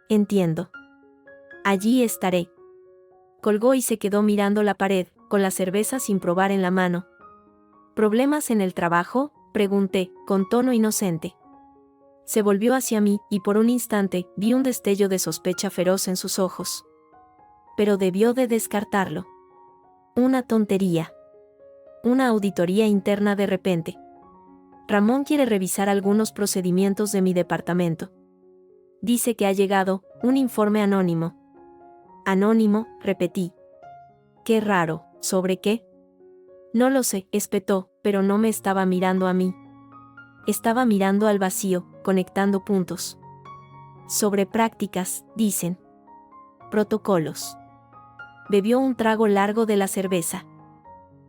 Entiendo. Allí estaré. Colgó y se quedó mirando la pared, con la cerveza sin probar en la mano. ¿Problemas en el trabajo?, pregunté, con tono inocente. Se volvió hacia mí, y por un instante, vi un destello de sospecha feroz en sus ojos. Pero debió de descartarlo. Una tontería. Una auditoría interna de repente. Ramón quiere revisar algunos procedimientos de mi departamento. Dice que ha llegado un informe anónimo. Anónimo, repetí. Qué raro, ¿sobre qué? No lo sé, espetó, pero no me estaba mirando a mí. Estaba mirando al vacío, conectando puntos. Sobre prácticas, dicen. Protocolos. Bebió un trago largo de la cerveza.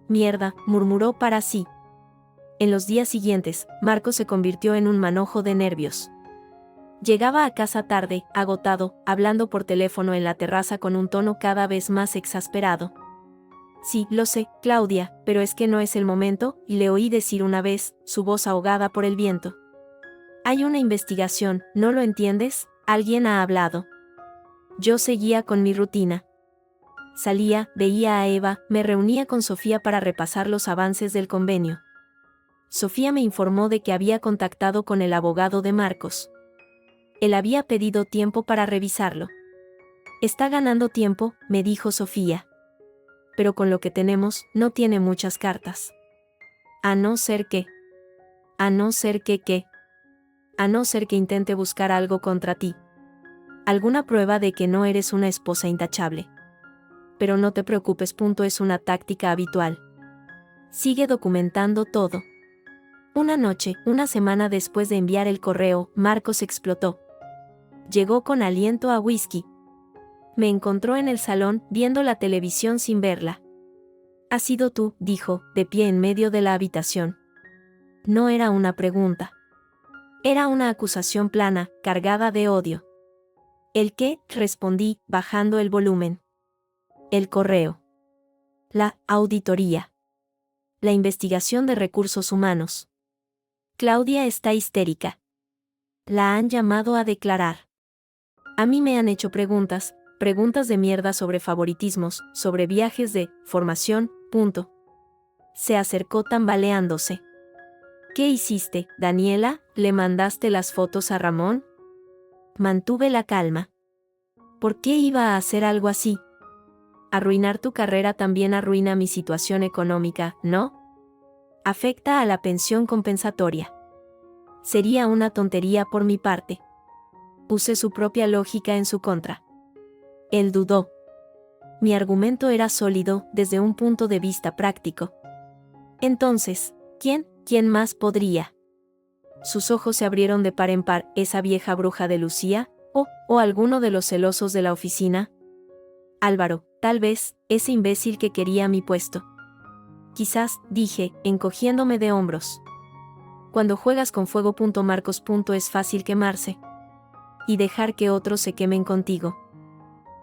Mierda, murmuró para sí. En los días siguientes, Marcos se convirtió en un manojo de nervios. Llegaba a casa tarde, agotado, hablando por teléfono en la terraza con un tono cada vez más exasperado. Sí, lo sé, Claudia, pero es que no es el momento, y le oí decir una vez, su voz ahogada por el viento. Hay una investigación, ¿no lo entiendes? Alguien ha hablado. Yo seguía con mi rutina. Salía, veía a Eva, me reunía con Sofía para repasar los avances del convenio. Sofía me informó de que había contactado con el abogado de Marcos. Él había pedido tiempo para revisarlo. Está ganando tiempo, me dijo Sofía. Pero con lo que tenemos, no tiene muchas cartas. A no ser que... A no ser que ¿qué? A no ser que intente buscar algo contra ti. Alguna prueba de que no eres una esposa intachable. Pero no te preocupes, es una táctica habitual. Sigue documentando todo. Una noche, una semana después de enviar el correo, Marcos explotó. Llegó con aliento a whisky. Me encontró en el salón, viendo la televisión sin verla. «¿Has sido tú?», dijo, de pie en medio de la habitación. No era una pregunta. Era una acusación plana, cargada de odio. «¿El qué?», respondí, bajando el volumen. El correo. La auditoría. La investigación de recursos humanos. Claudia está histérica. La han llamado a declarar. A mí me han hecho preguntas de mierda sobre favoritismos, sobre viajes de formación, punto. Se acercó tambaleándose. ¿Qué hiciste, Daniela? ¿Le mandaste las fotos a Ramón? Mantuve la calma. ¿Por qué iba a hacer algo así? Arruinar tu carrera también arruina mi situación económica, ¿no? Afecta a la pensión compensatoria. Sería una tontería por mi parte. Puse su propia lógica en su contra. Él dudó. Mi argumento era sólido desde un punto de vista práctico. Entonces, ¿quién más podría? Sus ojos se abrieron de par en par. ¿Esa vieja bruja de Lucía? ¿O alguno de los celosos de la oficina? Álvaro, tal vez, ese imbécil que quería mi puesto. Quizás, dije, encogiéndome de hombros. Cuando juegas con fuego, Marcos, es fácil quemarse. Y dejar que otros se quemen contigo.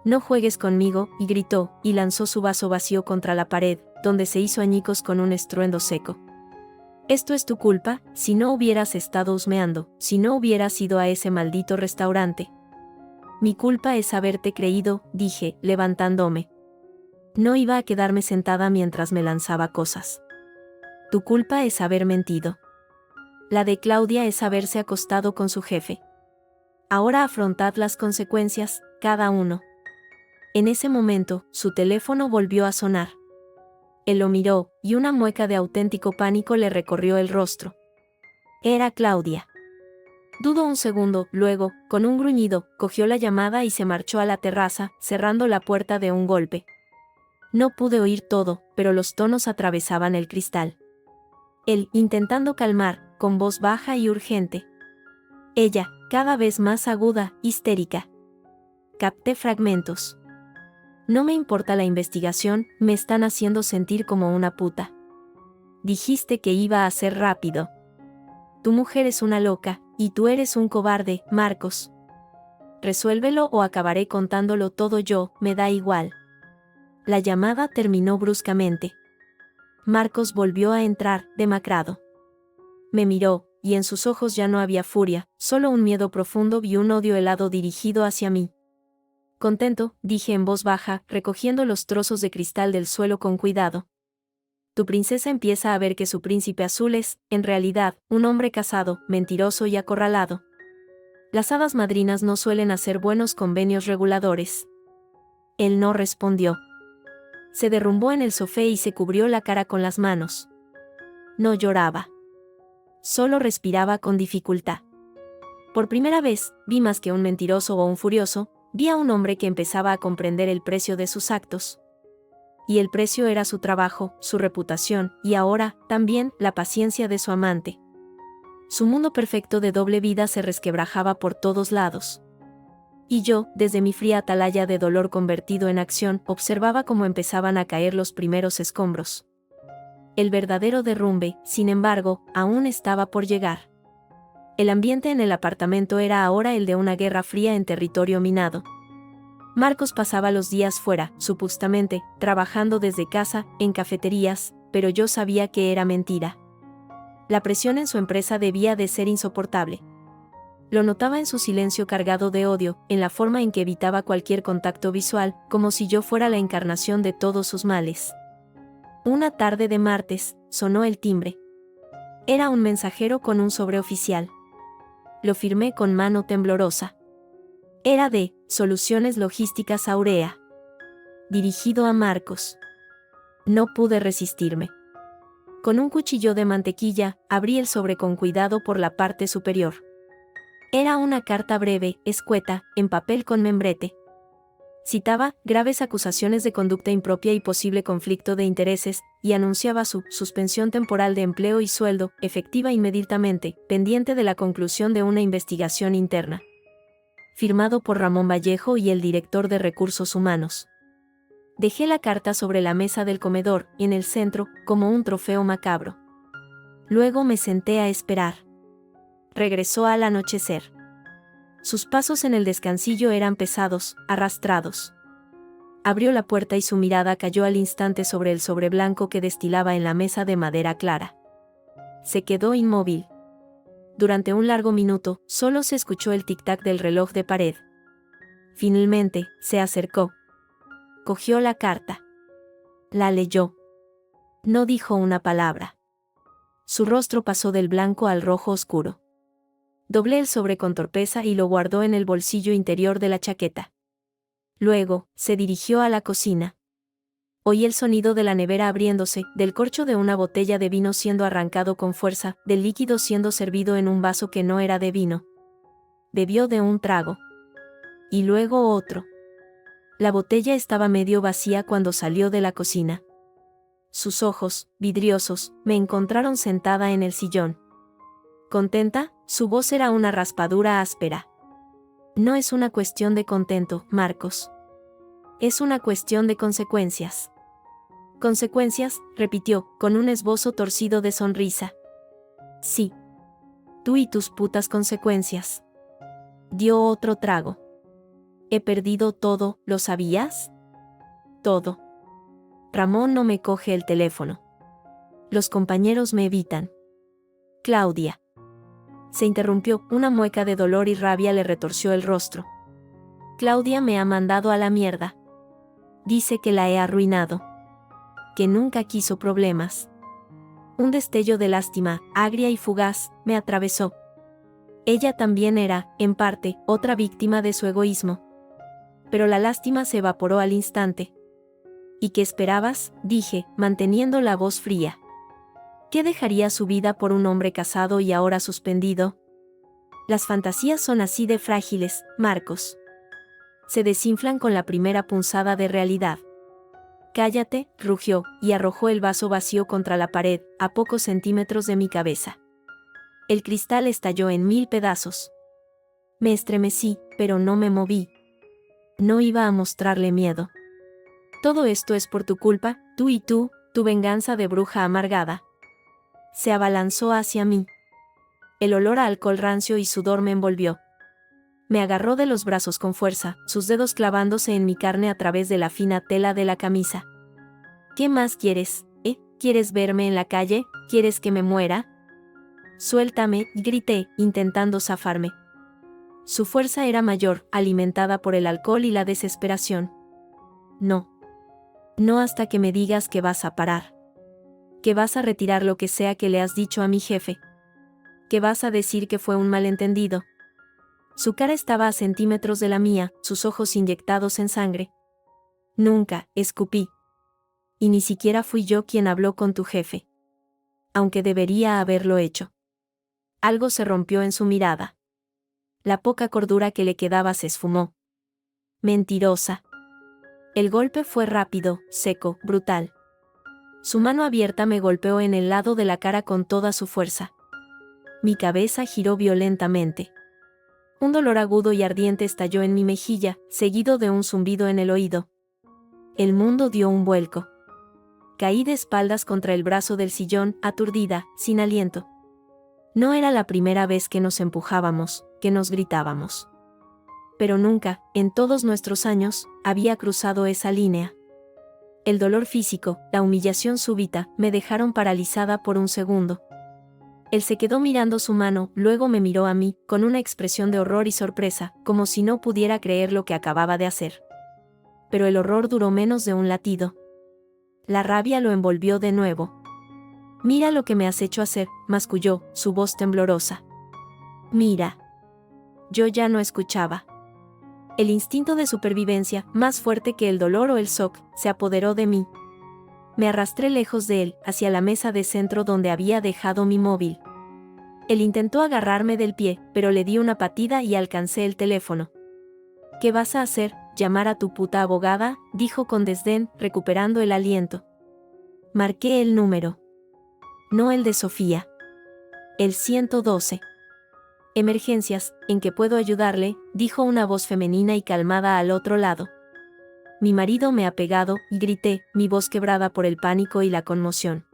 No juegues conmigo, y gritó, y lanzó su vaso vacío contra la pared, donde se hizo añicos con un estruendo seco. Esto es tu culpa, si no hubieras estado husmeando, si no hubieras ido a ese maldito restaurante. Mi culpa es haberte creído, dije, levantándome. No iba a quedarme sentada mientras me lanzaba cosas. Tu culpa es haber mentido. La de Claudia es haberse acostado con su jefe. Ahora afrontad las consecuencias, cada uno. En ese momento, su teléfono volvió a sonar. Él lo miró, y una mueca de auténtico pánico le recorrió el rostro. Era Claudia. Dudó un segundo, luego, con un gruñido, cogió la llamada y se marchó a la terraza, cerrando la puerta de un golpe. No pude oír todo, pero los tonos atravesaban el cristal. Él, intentando calmar, con voz baja y urgente. Ella, cada vez más aguda, histérica. Capté fragmentos. No me importa la investigación, me están haciendo sentir como una puta. Dijiste que iba a ser rápido. Tu mujer es una loca, y tú eres un cobarde, Marcos. Resuélvelo o acabaré contándolo todo yo, me da igual. La llamada terminó bruscamente. Marcos volvió a entrar, demacrado. Me miró, y en sus ojos ya no había furia, solo un miedo profundo y un odio helado dirigido hacia mí. Contento, dije en voz baja, recogiendo los trozos de cristal del suelo con cuidado. Tu princesa empieza a ver que su príncipe azul es, en realidad, un hombre casado, mentiroso y acorralado. Las hadas madrinas no suelen hacer buenos convenios reguladores. Él no respondió. Se derrumbó en el sofá y se cubrió la cara con las manos. No lloraba. Solo respiraba con dificultad. Por primera vez, vi más que un mentiroso o un furioso, vi a un hombre que empezaba a comprender el precio de sus actos. Y el precio era su trabajo, su reputación, y ahora, también, la paciencia de su amante. Su mundo perfecto de doble vida se resquebrajaba por todos lados. Y yo, desde mi fría atalaya de dolor convertido en acción, observaba cómo empezaban a caer los primeros escombros. El verdadero derrumbe, sin embargo, aún estaba por llegar. El ambiente en el apartamento era ahora el de una guerra fría en territorio minado. Marcos pasaba los días fuera, supustamente, trabajando desde casa, en cafeterías, pero yo sabía que era mentira. La presión en su empresa debía de ser insoportable. Lo notaba en su silencio cargado de odio, en la forma en que evitaba cualquier contacto visual, como si yo fuera la encarnación de todos sus males. Una tarde de martes, sonó el timbre. Era un mensajero con un sobre oficial. Lo firmé con mano temblorosa. Era de Soluciones Logísticas Aurea. Dirigido a Marcos. No pude resistirme. Con un cuchillo de mantequilla, abrí el sobre con cuidado por la parte superior. Era una carta breve, escueta, en papel con membrete. Citaba graves acusaciones de conducta impropia y posible conflicto de intereses, y anunciaba su suspensión temporal de empleo y sueldo, efectiva inmediatamente, pendiente de la conclusión de una investigación interna. Firmado por Ramón Vallejo y el director de Recursos Humanos. Dejé la carta sobre la mesa del comedor, en el centro, como un trofeo macabro. Luego me senté a esperar. Regresó al anochecer. Sus pasos en el descansillo eran pesados, arrastrados. Abrió la puerta y su mirada cayó al instante sobre el sobre blanco que destilaba en la mesa de madera clara. Se quedó inmóvil. Durante un largo minuto, solo se escuchó el tic-tac del reloj de pared. Finalmente, se acercó. Cogió la carta. La leyó. No dijo una palabra. Su rostro pasó del blanco al rojo oscuro. Doblé el sobre con torpeza y lo guardó en el bolsillo interior de la chaqueta. Luego, se dirigió a la cocina. Oí el sonido de la nevera abriéndose, del corcho de una botella de vino siendo arrancado con fuerza, del líquido siendo servido en un vaso que no era de vino. Bebió de un trago. Y luego otro. La botella estaba medio vacía cuando salió de la cocina. Sus ojos, vidriosos, me encontraron sentada en el sillón. ¿Contenta? Su voz era una raspadura áspera. No es una cuestión de contento, Marcos. Es una cuestión de consecuencias. Consecuencias, repitió, con un esbozo torcido de sonrisa. Sí. Tú y tus putas consecuencias. Dio otro trago. He perdido todo, ¿lo sabías? Todo. Ramón no me coge el teléfono. Los compañeros me evitan. Claudia. Se interrumpió, una mueca de dolor y rabia le retorció el rostro. Claudia me ha mandado a la mierda. Dice que la he arruinado. Que nunca quiso problemas. Un destello de lástima, agria y fugaz, me atravesó. Ella también era, en parte, otra víctima de su egoísmo. Pero la lástima se evaporó al instante. ¿Y qué esperabas?, dije, manteniendo la voz fría. ¿Qué dejaría su vida por un hombre casado y ahora suspendido? Las fantasías son así de frágiles, Marcos. Se desinflan con la primera punzada de realidad. Cállate, rugió, y arrojó el vaso vacío contra la pared, a pocos centímetros de mi cabeza. El cristal estalló en 1000 pedazos. Me estremecí, pero no me moví. No iba a mostrarle miedo. Todo esto es por tu culpa, tú y tú, tu venganza de bruja amargada. Se abalanzó hacia mí. El olor a alcohol rancio y sudor me envolvió. Me agarró de los brazos con fuerza, sus dedos clavándose en mi carne a través de la fina tela de la camisa. ¿Qué más quieres, ¿Quieres verme en la calle? ¿Quieres que me muera? Suéltame, grité, intentando zafarme. Su fuerza era mayor, alimentada por el alcohol y la desesperación. No. No hasta que me digas que vas a parar. Que vas a retirar lo que sea que le has dicho a mi jefe. Que vas a decir que fue un malentendido. Su cara estaba a centímetros de la mía, sus ojos inyectados en sangre. Nunca, escupí. Y ni siquiera fui yo quien habló con tu jefe. Aunque debería haberlo hecho. Algo se rompió en su mirada. La poca cordura que le quedaba se esfumó. Mentirosa. El golpe fue rápido, seco, brutal. Su mano abierta me golpeó en el lado de la cara con toda su fuerza. Mi cabeza giró violentamente. Un dolor agudo y ardiente estalló en mi mejilla, seguido de un zumbido en el oído. El mundo dio un vuelco. Caí de espaldas contra el brazo del sillón, aturdida, sin aliento. No era la primera vez que nos empujábamos, que nos gritábamos. Pero nunca, en todos nuestros años, había cruzado esa línea. El dolor físico, la humillación súbita, me dejaron paralizada por un segundo. Él se quedó mirando su mano, luego me miró a mí, con una expresión de horror y sorpresa, como si no pudiera creer lo que acababa de hacer. Pero el horror duró menos de un latido. La rabia lo envolvió de nuevo. Mira lo que me has hecho hacer, masculló, su voz temblorosa. Mira. Yo ya no escuchaba. El instinto de supervivencia, más fuerte que el dolor o el shock, se apoderó de mí. Me arrastré lejos de él, hacia la mesa de centro donde había dejado mi móvil. Él intentó agarrarme del pie, pero le di una patida y alcancé el teléfono. ¿Qué vas a hacer? ¿Llamar a tu puta abogada?, dijo con desdén, recuperando el aliento. Marqué el número. No el de Sofía. El 112. Emergencias, ¿en qué puedo ayudarle?, dijo una voz femenina y calmada al otro lado. Mi marido me ha pegado, grité, mi voz quebrada por el pánico y la conmoción.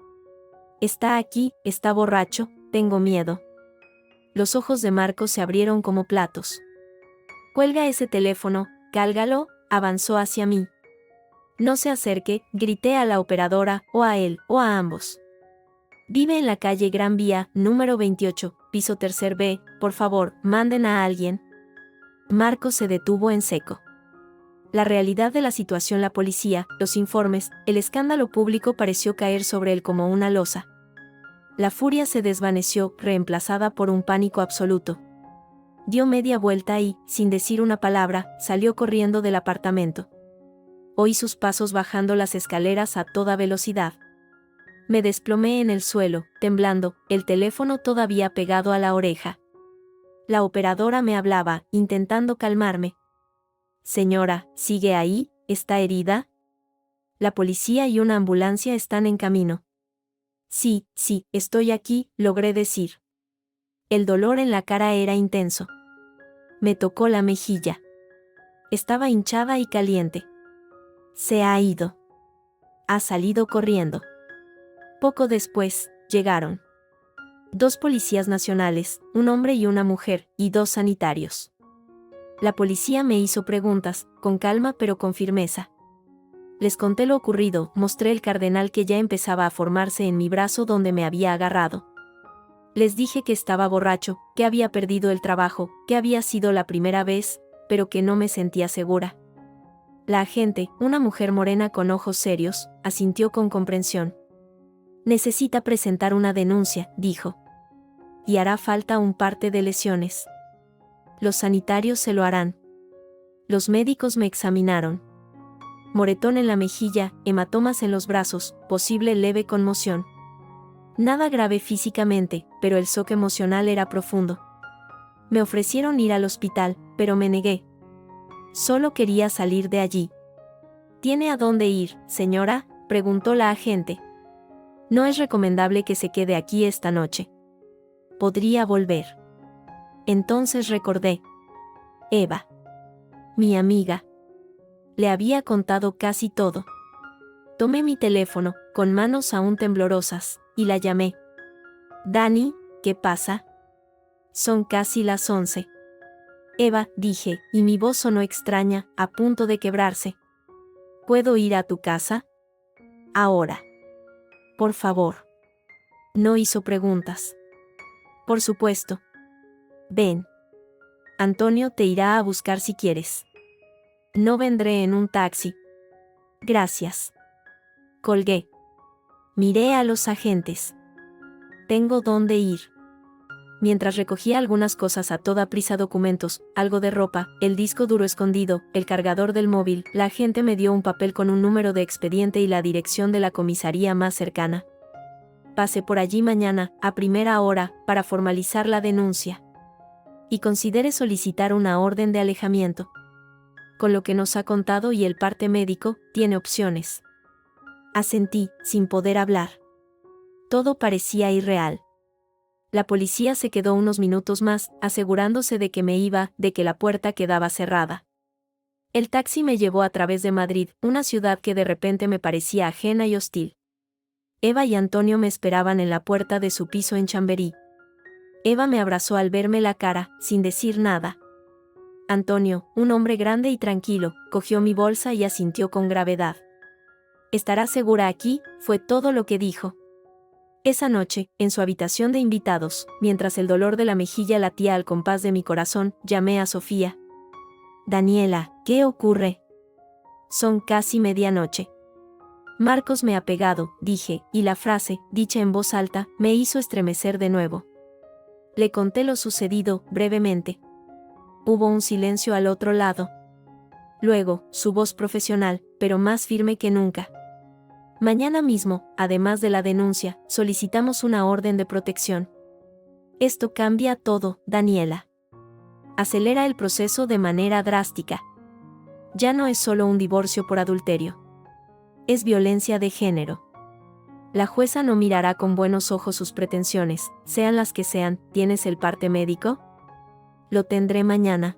Está aquí, está borracho, tengo miedo. Los ojos de Marcos se abrieron como platos. Cuelga ese teléfono, cálgalo, avanzó hacia mí. No se acerque, grité a la operadora, o a él, o a ambos. Vive en la calle Gran Vía, número 28, piso tercer B, por favor, manden a alguien. Marcos se detuvo en seco. La realidad de la situación, la policía, los informes, el escándalo público pareció caer sobre él como una losa. La furia se desvaneció, reemplazada por un pánico absoluto. Dio media vuelta y, sin decir una palabra, salió corriendo del apartamento. Oí sus pasos bajando las escaleras a toda velocidad. Me desplomé en el suelo, temblando, el teléfono todavía pegado a la oreja. La operadora me hablaba, intentando calmarme. Señora, ¿sigue ahí? ¿Está herida? La policía y una ambulancia están en camino. Sí, estoy aquí, logré decir. El dolor en la cara era intenso. Me tocó la mejilla. Estaba hinchada y caliente. Se ha ido. Ha salido corriendo. Poco después, llegaron 2 policías nacionales, un hombre y una mujer, y 2 sanitarios. La policía me hizo preguntas, con calma pero con firmeza. Les conté lo ocurrido, mostré el cardenal que ya empezaba a formarse en mi brazo donde me había agarrado. Les dije que estaba borracho, que había perdido el trabajo, que había sido la primera vez, pero que no me sentía segura. La agente, una mujer morena con ojos serios, asintió con comprensión. Necesita presentar una denuncia, dijo. Y hará falta un parte de lesiones. Los sanitarios se lo harán. Los médicos me examinaron. Moretón en la mejilla, hematomas en los brazos, posible leve conmoción. Nada grave físicamente, pero el shock emocional era profundo. Me ofrecieron ir al hospital, pero me negué. Solo quería salir de allí. ¿Tiene a dónde ir, señora?, preguntó la agente. No es recomendable que se quede aquí esta noche. Podría volver. Entonces recordé. Eva. Mi amiga. Le había contado casi todo. Tomé mi teléfono, con manos aún temblorosas, y la llamé. Dani, ¿qué pasa? Son casi las 11. Eva, dije, y mi voz sonó extraña, a punto de quebrarse. ¿Puedo ir a tu casa? Ahora. Por favor. No hizo preguntas. Por supuesto. Ven. Antonio te irá a buscar si quieres. No vendré en un taxi. Gracias. Colgué. Miré a los agentes. Tengo dónde ir. Mientras recogía algunas cosas a toda prisa, documentos, algo de ropa, el disco duro escondido, el cargador del móvil, la agente me dio un papel con un número de expediente y la dirección de la comisaría más cercana. Pasé por allí mañana, a primera hora, para formalizar la denuncia. Y considere solicitar una orden de alejamiento. Con lo que nos ha contado y el parte médico, tiene opciones. Asentí, sin poder hablar. Todo parecía irreal. La policía se quedó unos minutos más, asegurándose de que me iba, de que la puerta quedaba cerrada. El taxi me llevó a través de Madrid, una ciudad que de repente me parecía ajena y hostil. Eva y Antonio me esperaban en la puerta de su piso en Chamberí. Eva me abrazó al verme la cara, sin decir nada. Antonio, un hombre grande y tranquilo, cogió mi bolsa y asintió con gravedad. «¿Estará segura aquí?», fue todo lo que dijo. Esa noche, en su habitación de invitados, mientras el dolor de la mejilla latía al compás de mi corazón, llamé a Sofía. «Daniela, ¿qué ocurre?». «Son casi medianoche». «Marcos me ha pegado», dije, y la frase, dicha en voz alta, me hizo estremecer de nuevo. Le conté lo sucedido, brevemente. Hubo un silencio al otro lado. Luego, su voz profesional, pero más firme que nunca. «Mañana mismo, además de la denuncia, solicitamos una orden de protección. Esto cambia todo, Daniela. Acelera el proceso de manera drástica. Ya no es solo un divorcio por adulterio. Es violencia de género. La jueza no mirará con buenos ojos sus pretensiones, sean las que sean. ¿Tienes el parte médico?». «Lo tendré mañana».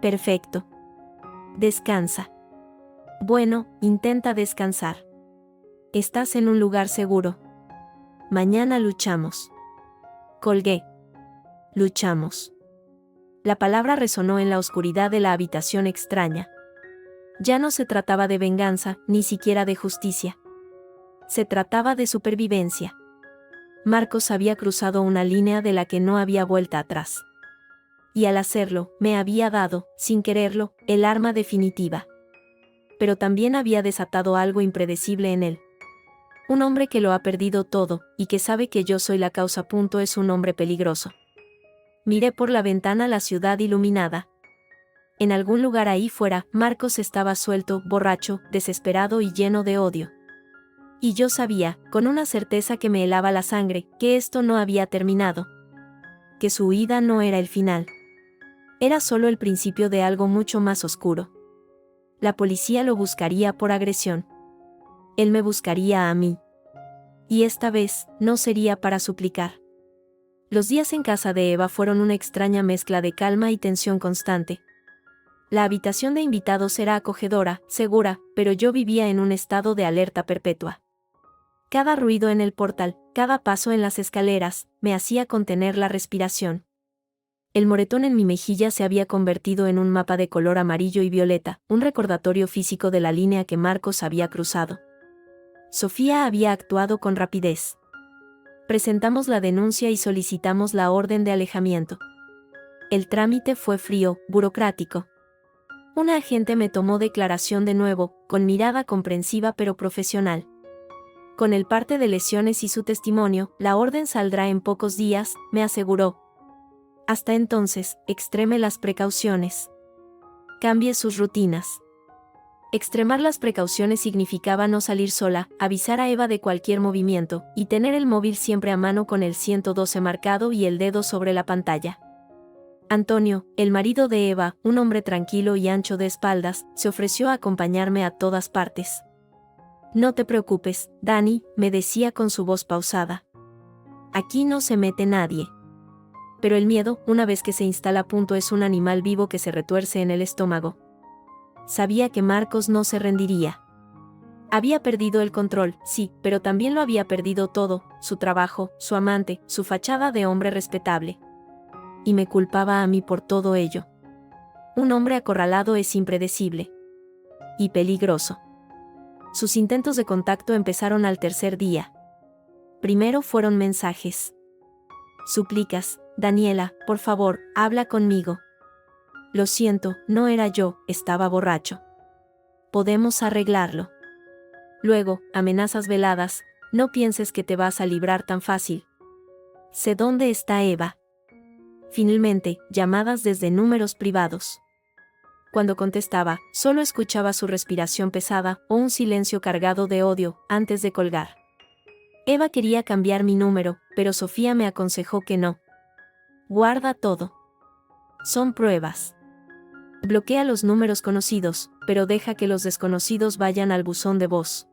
«Perfecto. Descansa». «Bueno, intenta descansar. Estás en un lugar seguro. Mañana luchamos». Colgué. Luchamos. La palabra resonó en la oscuridad de la habitación extraña. Ya no se trataba de venganza, ni siquiera de justicia. Se trataba de supervivencia. Marcos había cruzado una línea de la que no había vuelta atrás. Y al hacerlo, me había dado, sin quererlo, el arma definitiva. Pero también había desatado algo impredecible en él. Un hombre que lo ha perdido todo, y que sabe que yo soy la causa. Es un hombre peligroso. Miré por la ventana la ciudad iluminada. En algún lugar ahí fuera, Marcos estaba suelto, borracho, desesperado y lleno de odio. Y yo sabía, con una certeza que me helaba la sangre, que esto no había terminado. Que su huida no era el final. Era solo el principio de algo mucho más oscuro. La policía lo buscaría por agresión. Él me buscaría a mí. Y esta vez, no sería para suplicar. Los días en casa de Eva fueron una extraña mezcla de calma y tensión constante. La habitación de invitados era acogedora, segura, pero yo vivía en un estado de alerta perpetua. Cada ruido en el portal, cada paso en las escaleras, me hacía contener la respiración. El moretón en mi mejilla se había convertido en un mapa de color amarillo y violeta, un recordatorio físico de la línea que Marcos había cruzado. Sofía había actuado con rapidez. Presentamos la denuncia y solicitamos la orden de alejamiento. El trámite fue frío, burocrático. Una agente me tomó declaración de nuevo, con mirada comprensiva pero profesional. Con el parte de lesiones y su testimonio, la orden saldrá en pocos días, me aseguró. Hasta entonces, extreme las precauciones. Cambie sus rutinas. Extremar las precauciones significaba no salir sola, avisar a Eva de cualquier movimiento, y tener el móvil siempre a mano con el 112 marcado y el dedo sobre la pantalla. Antonio, el marido de Eva, un hombre tranquilo y ancho de espaldas, se ofreció a acompañarme a todas partes. No te preocupes, Dani, me decía con su voz pausada. Aquí no se mete nadie. Pero el miedo, una vez que se instala a punto, es un animal vivo que se retuerce en el estómago. Sabía que Marcos no se rendiría. Había perdido el control, sí, pero también lo había perdido todo, su trabajo, su amante, su fachada de hombre respetable. Y me culpaba a mí por todo ello. Un hombre acorralado es impredecible. Y peligroso. Sus intentos de contacto empezaron al tercer día. Primero fueron mensajes. Súplicas, Daniela, por favor, habla conmigo. Lo siento, no era yo, estaba borracho. Podemos arreglarlo. Luego, amenazas veladas, no pienses que te vas a librar tan fácil. Sé dónde está Eva. Finalmente, llamadas desde números privados. Cuando contestaba, solo escuchaba su respiración pesada o un silencio cargado de odio antes de colgar. Eva quería cambiar mi número, pero Sofía me aconsejó que no. Guarda todo. Son pruebas. Bloquea los números conocidos, pero deja que los desconocidos vayan al buzón de voz.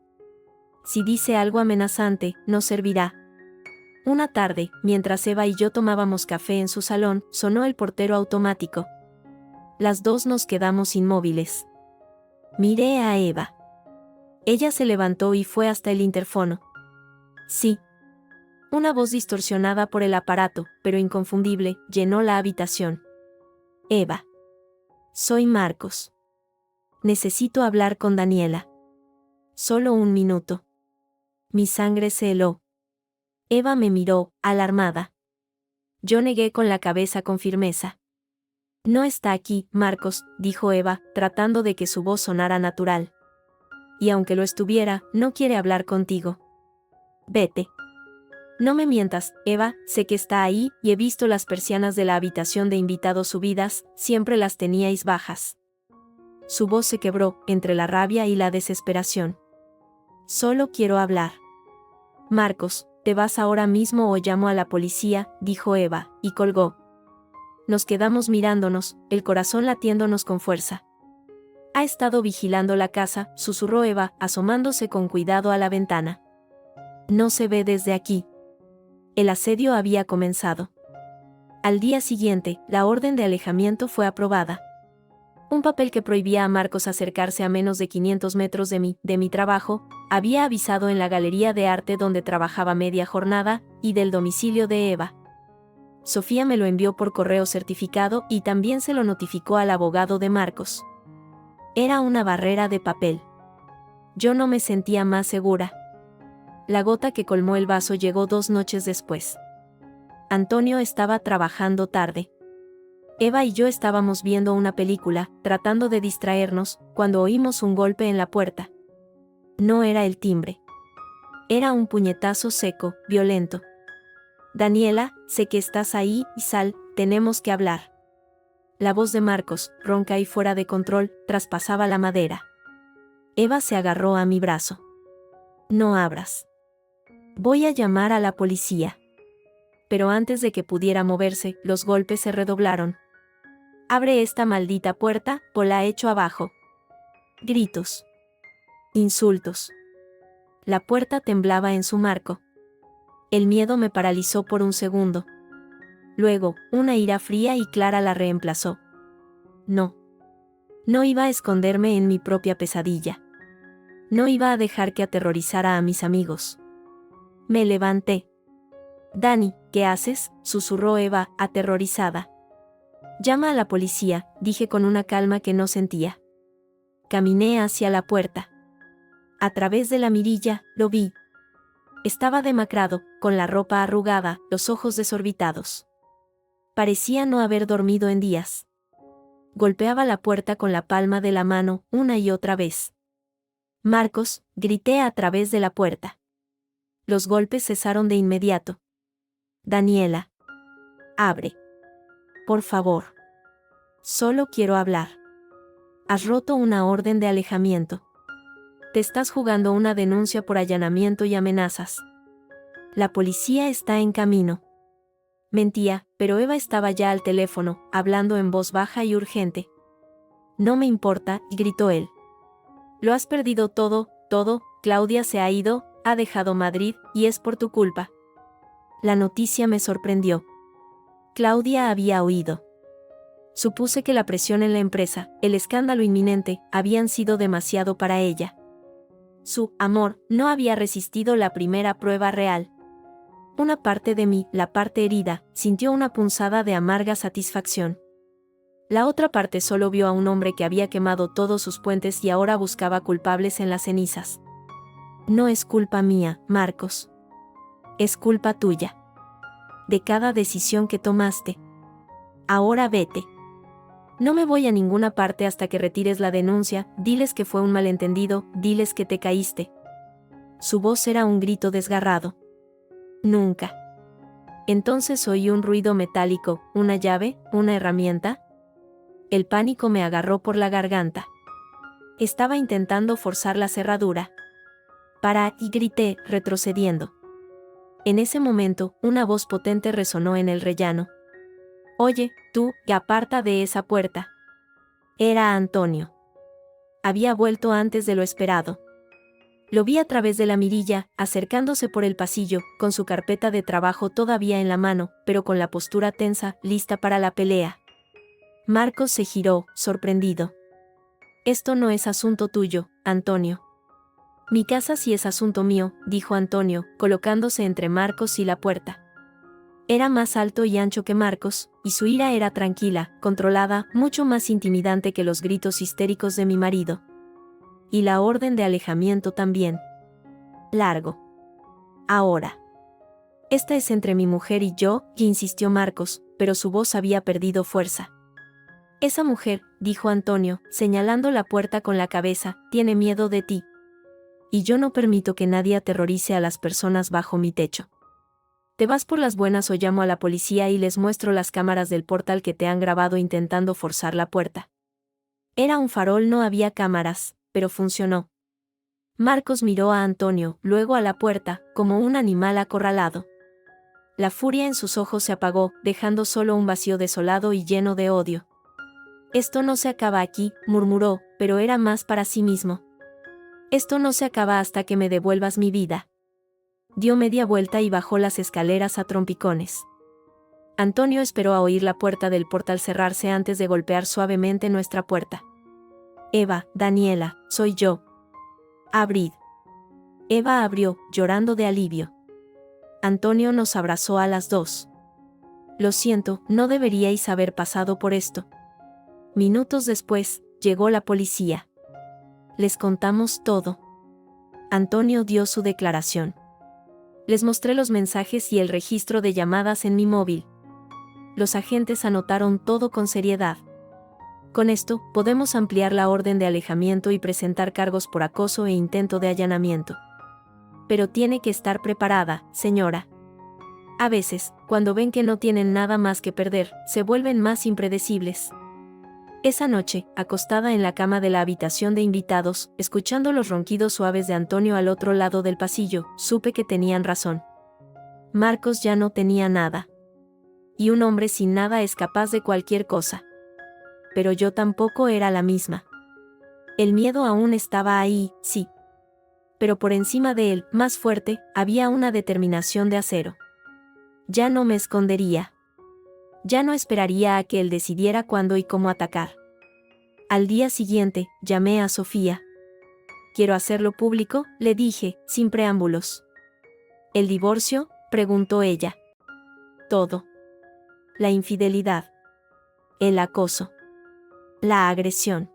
Si dice algo amenazante, no servirá. Una tarde, mientras Eva y yo tomábamos café en su salón, sonó el portero automático. Las dos nos quedamos inmóviles. Miré a Eva. Ella se levantó y fue hasta el interfono. Sí. Una voz distorsionada por el aparato, pero inconfundible, llenó la habitación. Eva. Soy Marcos. Necesito hablar con Daniela. Solo un minuto. Mi sangre se heló. Eva me miró, alarmada. Yo negué con la cabeza con firmeza. No está aquí, Marcos, dijo Eva, tratando de que su voz sonara natural. Y aunque lo estuviera, no quiere hablar contigo. Vete. No me mientas, Eva, sé que está ahí, y he visto las persianas de la habitación de invitados subidas, siempre las teníais bajas. Su voz se quebró, entre la rabia y la desesperación. Solo quiero hablar. Marcos, ¿te vas ahora mismo o llamo a la policía?, dijo Eva, y colgó. Nos quedamos mirándonos, el corazón latiéndonos con fuerza. Ha estado vigilando la casa, susurró Eva, asomándose con cuidado a la ventana. No se ve desde aquí. El asedio había comenzado. Al día siguiente, la orden de alejamiento fue aprobada. Un papel que prohibía a Marcos acercarse a menos de 500 metros de mi trabajo, había avisado en la galería de arte donde trabajaba media jornada, y del domicilio de Eva. Sofía me lo envió por correo certificado y también se lo notificó al abogado de Marcos. Era una barrera de papel. Yo no me sentía más segura. La gota que colmó el vaso llegó 2 noches después. Antonio estaba trabajando tarde. Eva y yo estábamos viendo una película, tratando de distraernos, cuando oímos un golpe en la puerta. No era el timbre. Era un puñetazo seco, violento. Daniela, sé que estás ahí, y sal, tenemos que hablar. La voz de Marcos, ronca y fuera de control, traspasaba la madera. Eva se agarró a mi brazo. No abras. Voy a llamar a la policía. Pero antes de que pudiera moverse, los golpes se redoblaron. Abre esta maldita puerta, o la echo abajo. Gritos. Insultos. La puerta temblaba en su marco. El miedo me paralizó por un segundo. Luego, una ira fría y clara la reemplazó. No. No iba a esconderme en mi propia pesadilla. No iba a dejar que aterrorizara a mis amigos. Me levanté. Dani, ¿qué haces?, susurró Eva, aterrorizada. Llama a la policía, dije con una calma que no sentía. Caminé hacia la puerta. A través de la mirilla, lo vi. Estaba demacrado, con la ropa arrugada, los ojos desorbitados. Parecía no haber dormido en días. Golpeaba la puerta con la palma de la mano, una y otra vez. Marcos, grité a través de la puerta. Los golpes cesaron de inmediato. Daniela. Abre. Por favor. Solo quiero hablar. Has roto una orden de alejamiento. Te estás jugando una denuncia por allanamiento y amenazas. La policía está en camino. Mentía, pero Eva estaba ya al teléfono, hablando en voz baja y urgente. No me importa, gritó él. Lo has perdido todo, todo, Claudia se ha ido, ha dejado Madrid, y es por tu culpa. La noticia me sorprendió. Claudia había huido. Supuse que la presión en la empresa, el escándalo inminente, habían sido demasiado para ella. Su amor no había resistido la primera prueba real. Una parte de mí, la parte herida, sintió una punzada de amarga satisfacción. La otra parte solo vio a un hombre que había quemado todos sus puentes y ahora buscaba culpables en las cenizas. No es culpa mía, Marcos. Es culpa tuya. De cada decisión que tomaste. Ahora vete. No me voy a ninguna parte hasta que retires la denuncia, diles que fue un malentendido, diles que te caíste. Su voz era un grito desgarrado. Nunca. Entonces oí un ruido metálico, una llave, una herramienta. El pánico me agarró por la garganta. Estaba intentando forzar la cerradura. Para, y grité, retrocediendo. En ese momento, una voz potente resonó en el rellano. Oye, tú, que aparta de esa puerta. Era Antonio. Había vuelto antes de lo esperado. Lo vi a través de la mirilla, acercándose por el pasillo, con su carpeta de trabajo todavía en la mano, pero con la postura tensa, lista para la pelea. Marcos se giró, sorprendido. Esto no es asunto tuyo, Antonio. Mi casa sí es asunto mío, dijo Antonio, colocándose entre Marcos y la puerta. Era más alto y ancho que Marcos, y su ira era tranquila, controlada, mucho más intimidante que los gritos histéricos de mi marido. Y la orden de alejamiento también. Largo. Ahora. Esta es entre mi mujer y yo, insistió Marcos, pero su voz había perdido fuerza. Esa mujer, dijo Antonio, señalando la puerta con la cabeza, tiene miedo de ti. Y yo no permito que nadie aterrorice a las personas bajo mi techo. ¿Te vas por las buenas o llamo a la policía y les muestro las cámaras del portal que te han grabado intentando forzar la puerta? Era un farol, no había cámaras, pero funcionó. Marcos miró a Antonio, luego a la puerta, como un animal acorralado. La furia en sus ojos se apagó, dejando solo un vacío desolado y lleno de odio. Esto no se acaba aquí, murmuró, pero era más para sí mismo. Esto no se acaba hasta que me devuelvas mi vida. Dio media vuelta y bajó las escaleras a trompicones. Antonio esperó a oír la puerta del portal cerrarse antes de golpear suavemente nuestra puerta. Eva, Daniela, soy yo. Abrid. Eva abrió, llorando de alivio. Antonio nos abrazó a las dos. Lo siento, no deberíais haber pasado por esto. Minutos después, llegó la policía. Les contamos todo. Antonio dio su declaración. Les mostré los mensajes y el registro de llamadas en mi móvil. Los agentes anotaron todo con seriedad. Con esto, podemos ampliar la orden de alejamiento y presentar cargos por acoso e intento de allanamiento. Pero tiene que estar preparada, señora. A veces, cuando ven que no tienen nada más que perder, se vuelven más impredecibles. Esa noche, acostada en la cama de la habitación de invitados, escuchando los ronquidos suaves de Antonio al otro lado del pasillo, supe que tenían razón. Marcos ya no tenía nada. Y un hombre sin nada es capaz de cualquier cosa. Pero yo tampoco era la misma. El miedo aún estaba ahí, sí. Pero por encima de él, más fuerte, había una determinación de acero. Ya no me escondería. Ya no esperaría a que él decidiera cuándo y cómo atacar. Al día siguiente, llamé a Sofía. «¿Quiero hacerlo público?», le dije, sin preámbulos. «¿El divorcio?», preguntó ella. «Todo. La infidelidad. El acoso. La agresión.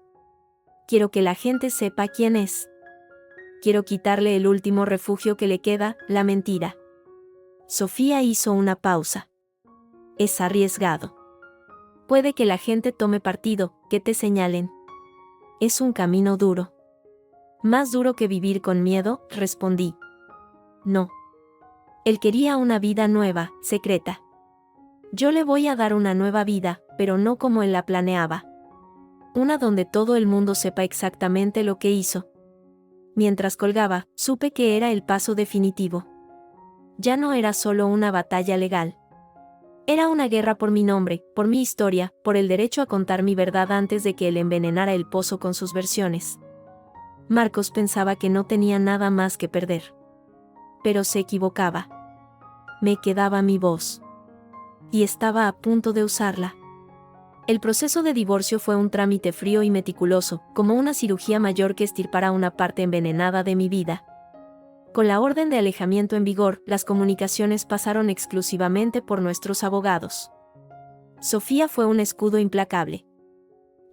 Quiero que la gente sepa quién es. Quiero quitarle el último refugio que le queda, la mentira». Sofía hizo una pausa. «Es arriesgado. Puede que la gente tome partido, que te señalen. Es un camino duro». «Más duro que vivir con miedo», respondí. «No. Él quería una vida nueva, secreta. Yo le voy a dar una nueva vida, pero no como él la planeaba. Una donde todo el mundo sepa exactamente lo que hizo». Mientras colgaba, supe que era el paso definitivo. Ya no era solo una batalla legal. Era una guerra por mi nombre, por mi historia, por el derecho a contar mi verdad antes de que él envenenara el pozo con sus versiones. Marcos pensaba que no tenía nada más que perder. Pero se equivocaba. Me quedaba mi voz. Y estaba a punto de usarla. El proceso de divorcio fue un trámite frío y meticuloso, como una cirugía mayor que extirpara una parte envenenada de mi vida. Con la orden de alejamiento en vigor, las comunicaciones pasaron exclusivamente por nuestros abogados. Sofía fue un escudo implacable.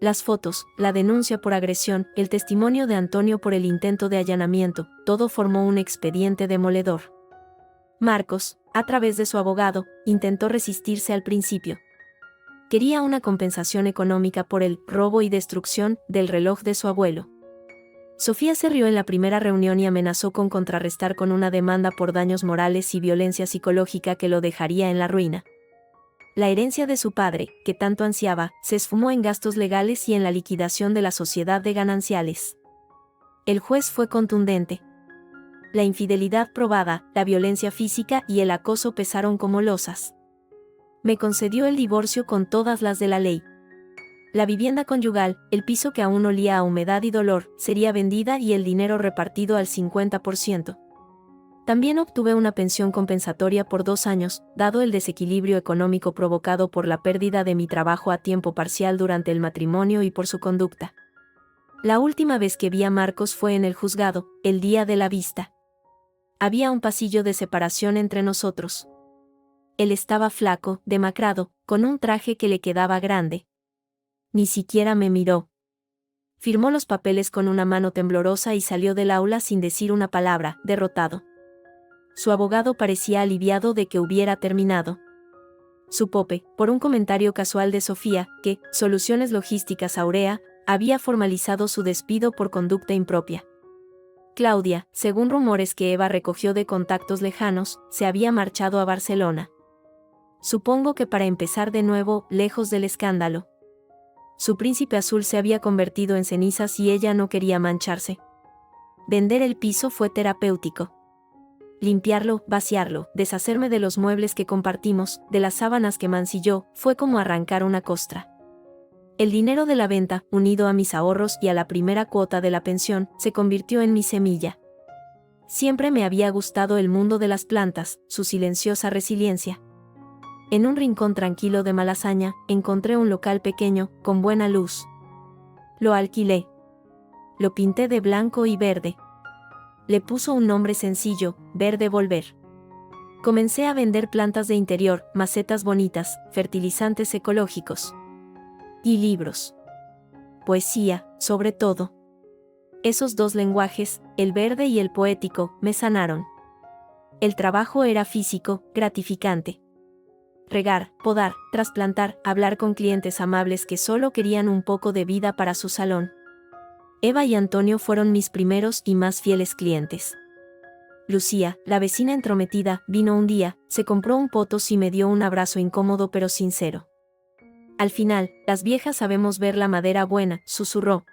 Las fotos, la denuncia por agresión, el testimonio de Antonio por el intento de allanamiento, todo formó un expediente demoledor. Marcos, a través de su abogado, intentó resistirse al principio. Quería una compensación económica por el robo y destrucción del reloj de su abuelo. Sofía se rió en la primera reunión y amenazó con contrarrestar con una demanda por daños morales y violencia psicológica que lo dejaría en la ruina. La herencia de su padre, que tanto ansiaba, se esfumó en gastos legales y en la liquidación de la sociedad de gananciales. El juez fue contundente. La infidelidad probada, la violencia física y el acoso pesaron como losas. Me concedió el divorcio con todas las de la ley. La vivienda conyugal, el piso que aún olía a humedad y dolor, sería vendida y el dinero repartido al 50%. También obtuve una pensión compensatoria por 2 años, dado el desequilibrio económico provocado por la pérdida de mi trabajo a tiempo parcial durante el matrimonio y por su conducta. La última vez que vi a Marcos fue en el juzgado, el día de la vista. Había un pasillo de separación entre nosotros. Él estaba flaco, demacrado, con un traje que le quedaba grande. Ni siquiera me miró. Firmó los papeles con una mano temblorosa y salió del aula sin decir una palabra, derrotado. Su abogado parecía aliviado de que hubiera terminado. Su Pope, por un comentario casual de Sofía, que, Soluciones Logísticas Aurea, había formalizado su despido por conducta impropia. Claudia, según rumores que Eva recogió de contactos lejanos, se había marchado a Barcelona. Supongo que para empezar de nuevo, lejos del escándalo. Su príncipe azul se había convertido en cenizas y ella no quería mancharse. Vender el piso fue terapéutico. Limpiarlo, vaciarlo, deshacerme de los muebles que compartimos, de las sábanas que mancilló, fue como arrancar una costra. El dinero de la venta, unido a mis ahorros y a la primera cuota de la pensión, se convirtió en mi semilla. Siempre me había gustado el mundo de las plantas, su silenciosa resiliencia. En un rincón tranquilo de Malasaña, encontré un local pequeño, con buena luz. Lo alquilé. Lo pinté de blanco y verde. Le puso un nombre sencillo, Verde Volver. Comencé a vender plantas de interior, macetas bonitas, fertilizantes ecológicos. Y libros. Poesía, sobre todo. Esos 2 lenguajes, el verde y el poético, me sanaron. El trabajo era físico, gratificante. Regar, podar, trasplantar, hablar con clientes amables que solo querían un poco de vida para su salón. Eva y Antonio fueron mis primeros y más fieles clientes. Lucía, la vecina entrometida, vino un día, se compró un potos y me dio un abrazo incómodo pero sincero. Al final, las viejas sabemos ver la madera buena, susurró.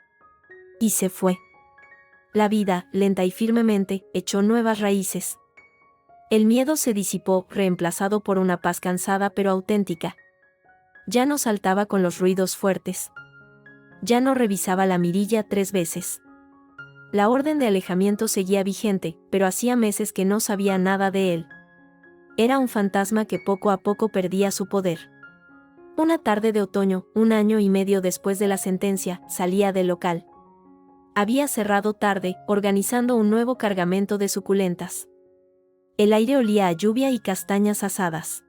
Y se fue. La vida, lenta y firmemente, echó nuevas raíces. El miedo se disipó, reemplazado por una paz cansada pero auténtica. Ya no saltaba con los ruidos fuertes. Ya no revisaba la mirilla 3 veces. La orden de alejamiento seguía vigente, pero hacía meses que no sabía nada de él. Era un fantasma que poco a poco perdía su poder. Una tarde de otoño, 1 año y medio después de la sentencia, salía del local. Había cerrado tarde, organizando un nuevo cargamento de suculentas. El aire olía a lluvia y castañas asadas.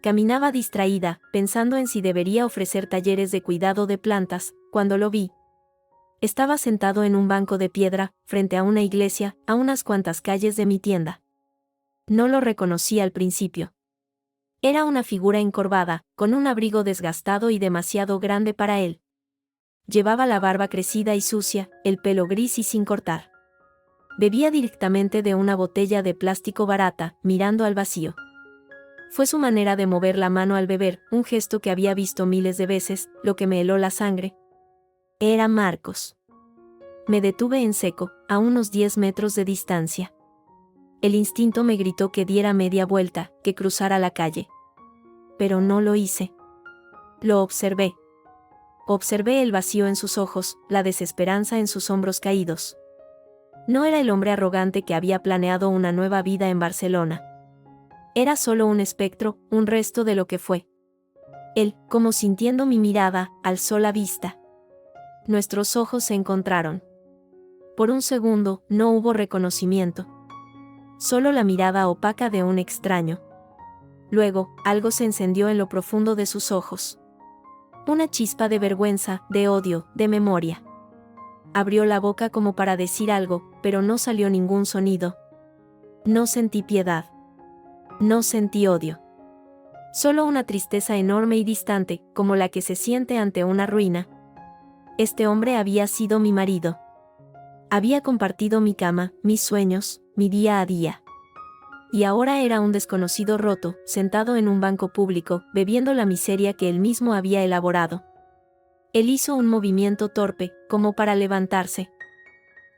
Caminaba distraída, pensando en si debería ofrecer talleres de cuidado de plantas, cuando lo vi. Estaba sentado en un banco de piedra, frente a una iglesia, a unas cuantas calles de mi tienda. No lo reconocí al principio. Era una figura encorvada, con un abrigo desgastado y demasiado grande para él. Llevaba la barba crecida y sucia, el pelo gris y sin cortar. Bebía directamente de una botella de plástico barata, mirando al vacío. Fue su manera de mover la mano al beber, un gesto que había visto miles de veces, lo que me heló la sangre. Era Marcos. Me detuve en seco, a unos 10 metros de distancia. El instinto me gritó que diera media vuelta, que cruzara la calle. pero no lo hice. Lo observé. Observé el vacío en sus ojos, la desesperanza en sus hombros caídos. No era el hombre arrogante que había planeado una nueva vida en Barcelona. Era solo un espectro, un resto de lo que fue. Él, como sintiendo mi mirada, alzó la vista. Nuestros ojos se encontraron. Por un segundo, no hubo reconocimiento. Solo la mirada opaca de un extraño. Luego, algo se encendió en lo profundo de sus ojos. Una chispa de vergüenza, de odio, de memoria. Abrió la boca como para decir algo, pero no salió ningún sonido. No sentí piedad. No sentí odio. Solo una tristeza enorme y distante, como la que se siente ante una ruina. Este hombre había sido mi marido. Había compartido mi cama, mis sueños, mi día a día. Y ahora era un desconocido roto, sentado en un banco público, bebiendo la miseria que él mismo había elaborado. Él hizo un movimiento torpe, como para levantarse.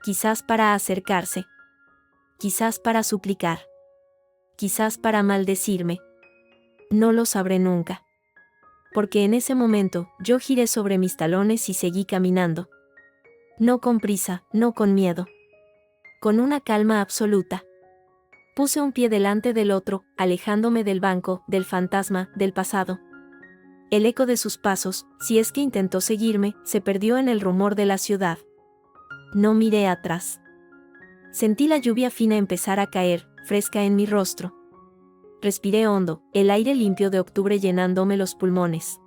Quizás para acercarse. Quizás para suplicar. Quizás para maldecirme. No lo sabré nunca. Porque en ese momento, yo giré sobre mis talones y seguí caminando. No con prisa, no con miedo. Con una calma absoluta. Puse un pie delante del otro, alejándome del banco, del fantasma, del pasado. El eco de sus pasos, si es que intentó seguirme, se perdió en el rumor de la ciudad. No miré atrás. Sentí la lluvia fina empezar a caer, fresca en mi rostro. Respiré hondo, el aire limpio de octubre llenándome los pulmones.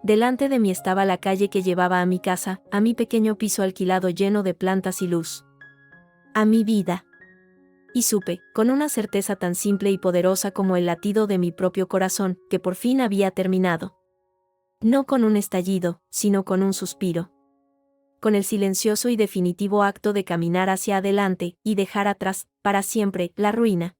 Delante de mí estaba la calle que llevaba a mi casa, a mi pequeño piso alquilado lleno de plantas y luz. A mi vida. Y supe, con una certeza tan simple y poderosa como el latido de mi propio corazón, que por fin había terminado. No con un estallido, sino con un suspiro. Con el silencioso y definitivo acto de caminar hacia adelante, y dejar atrás, para siempre, la ruina.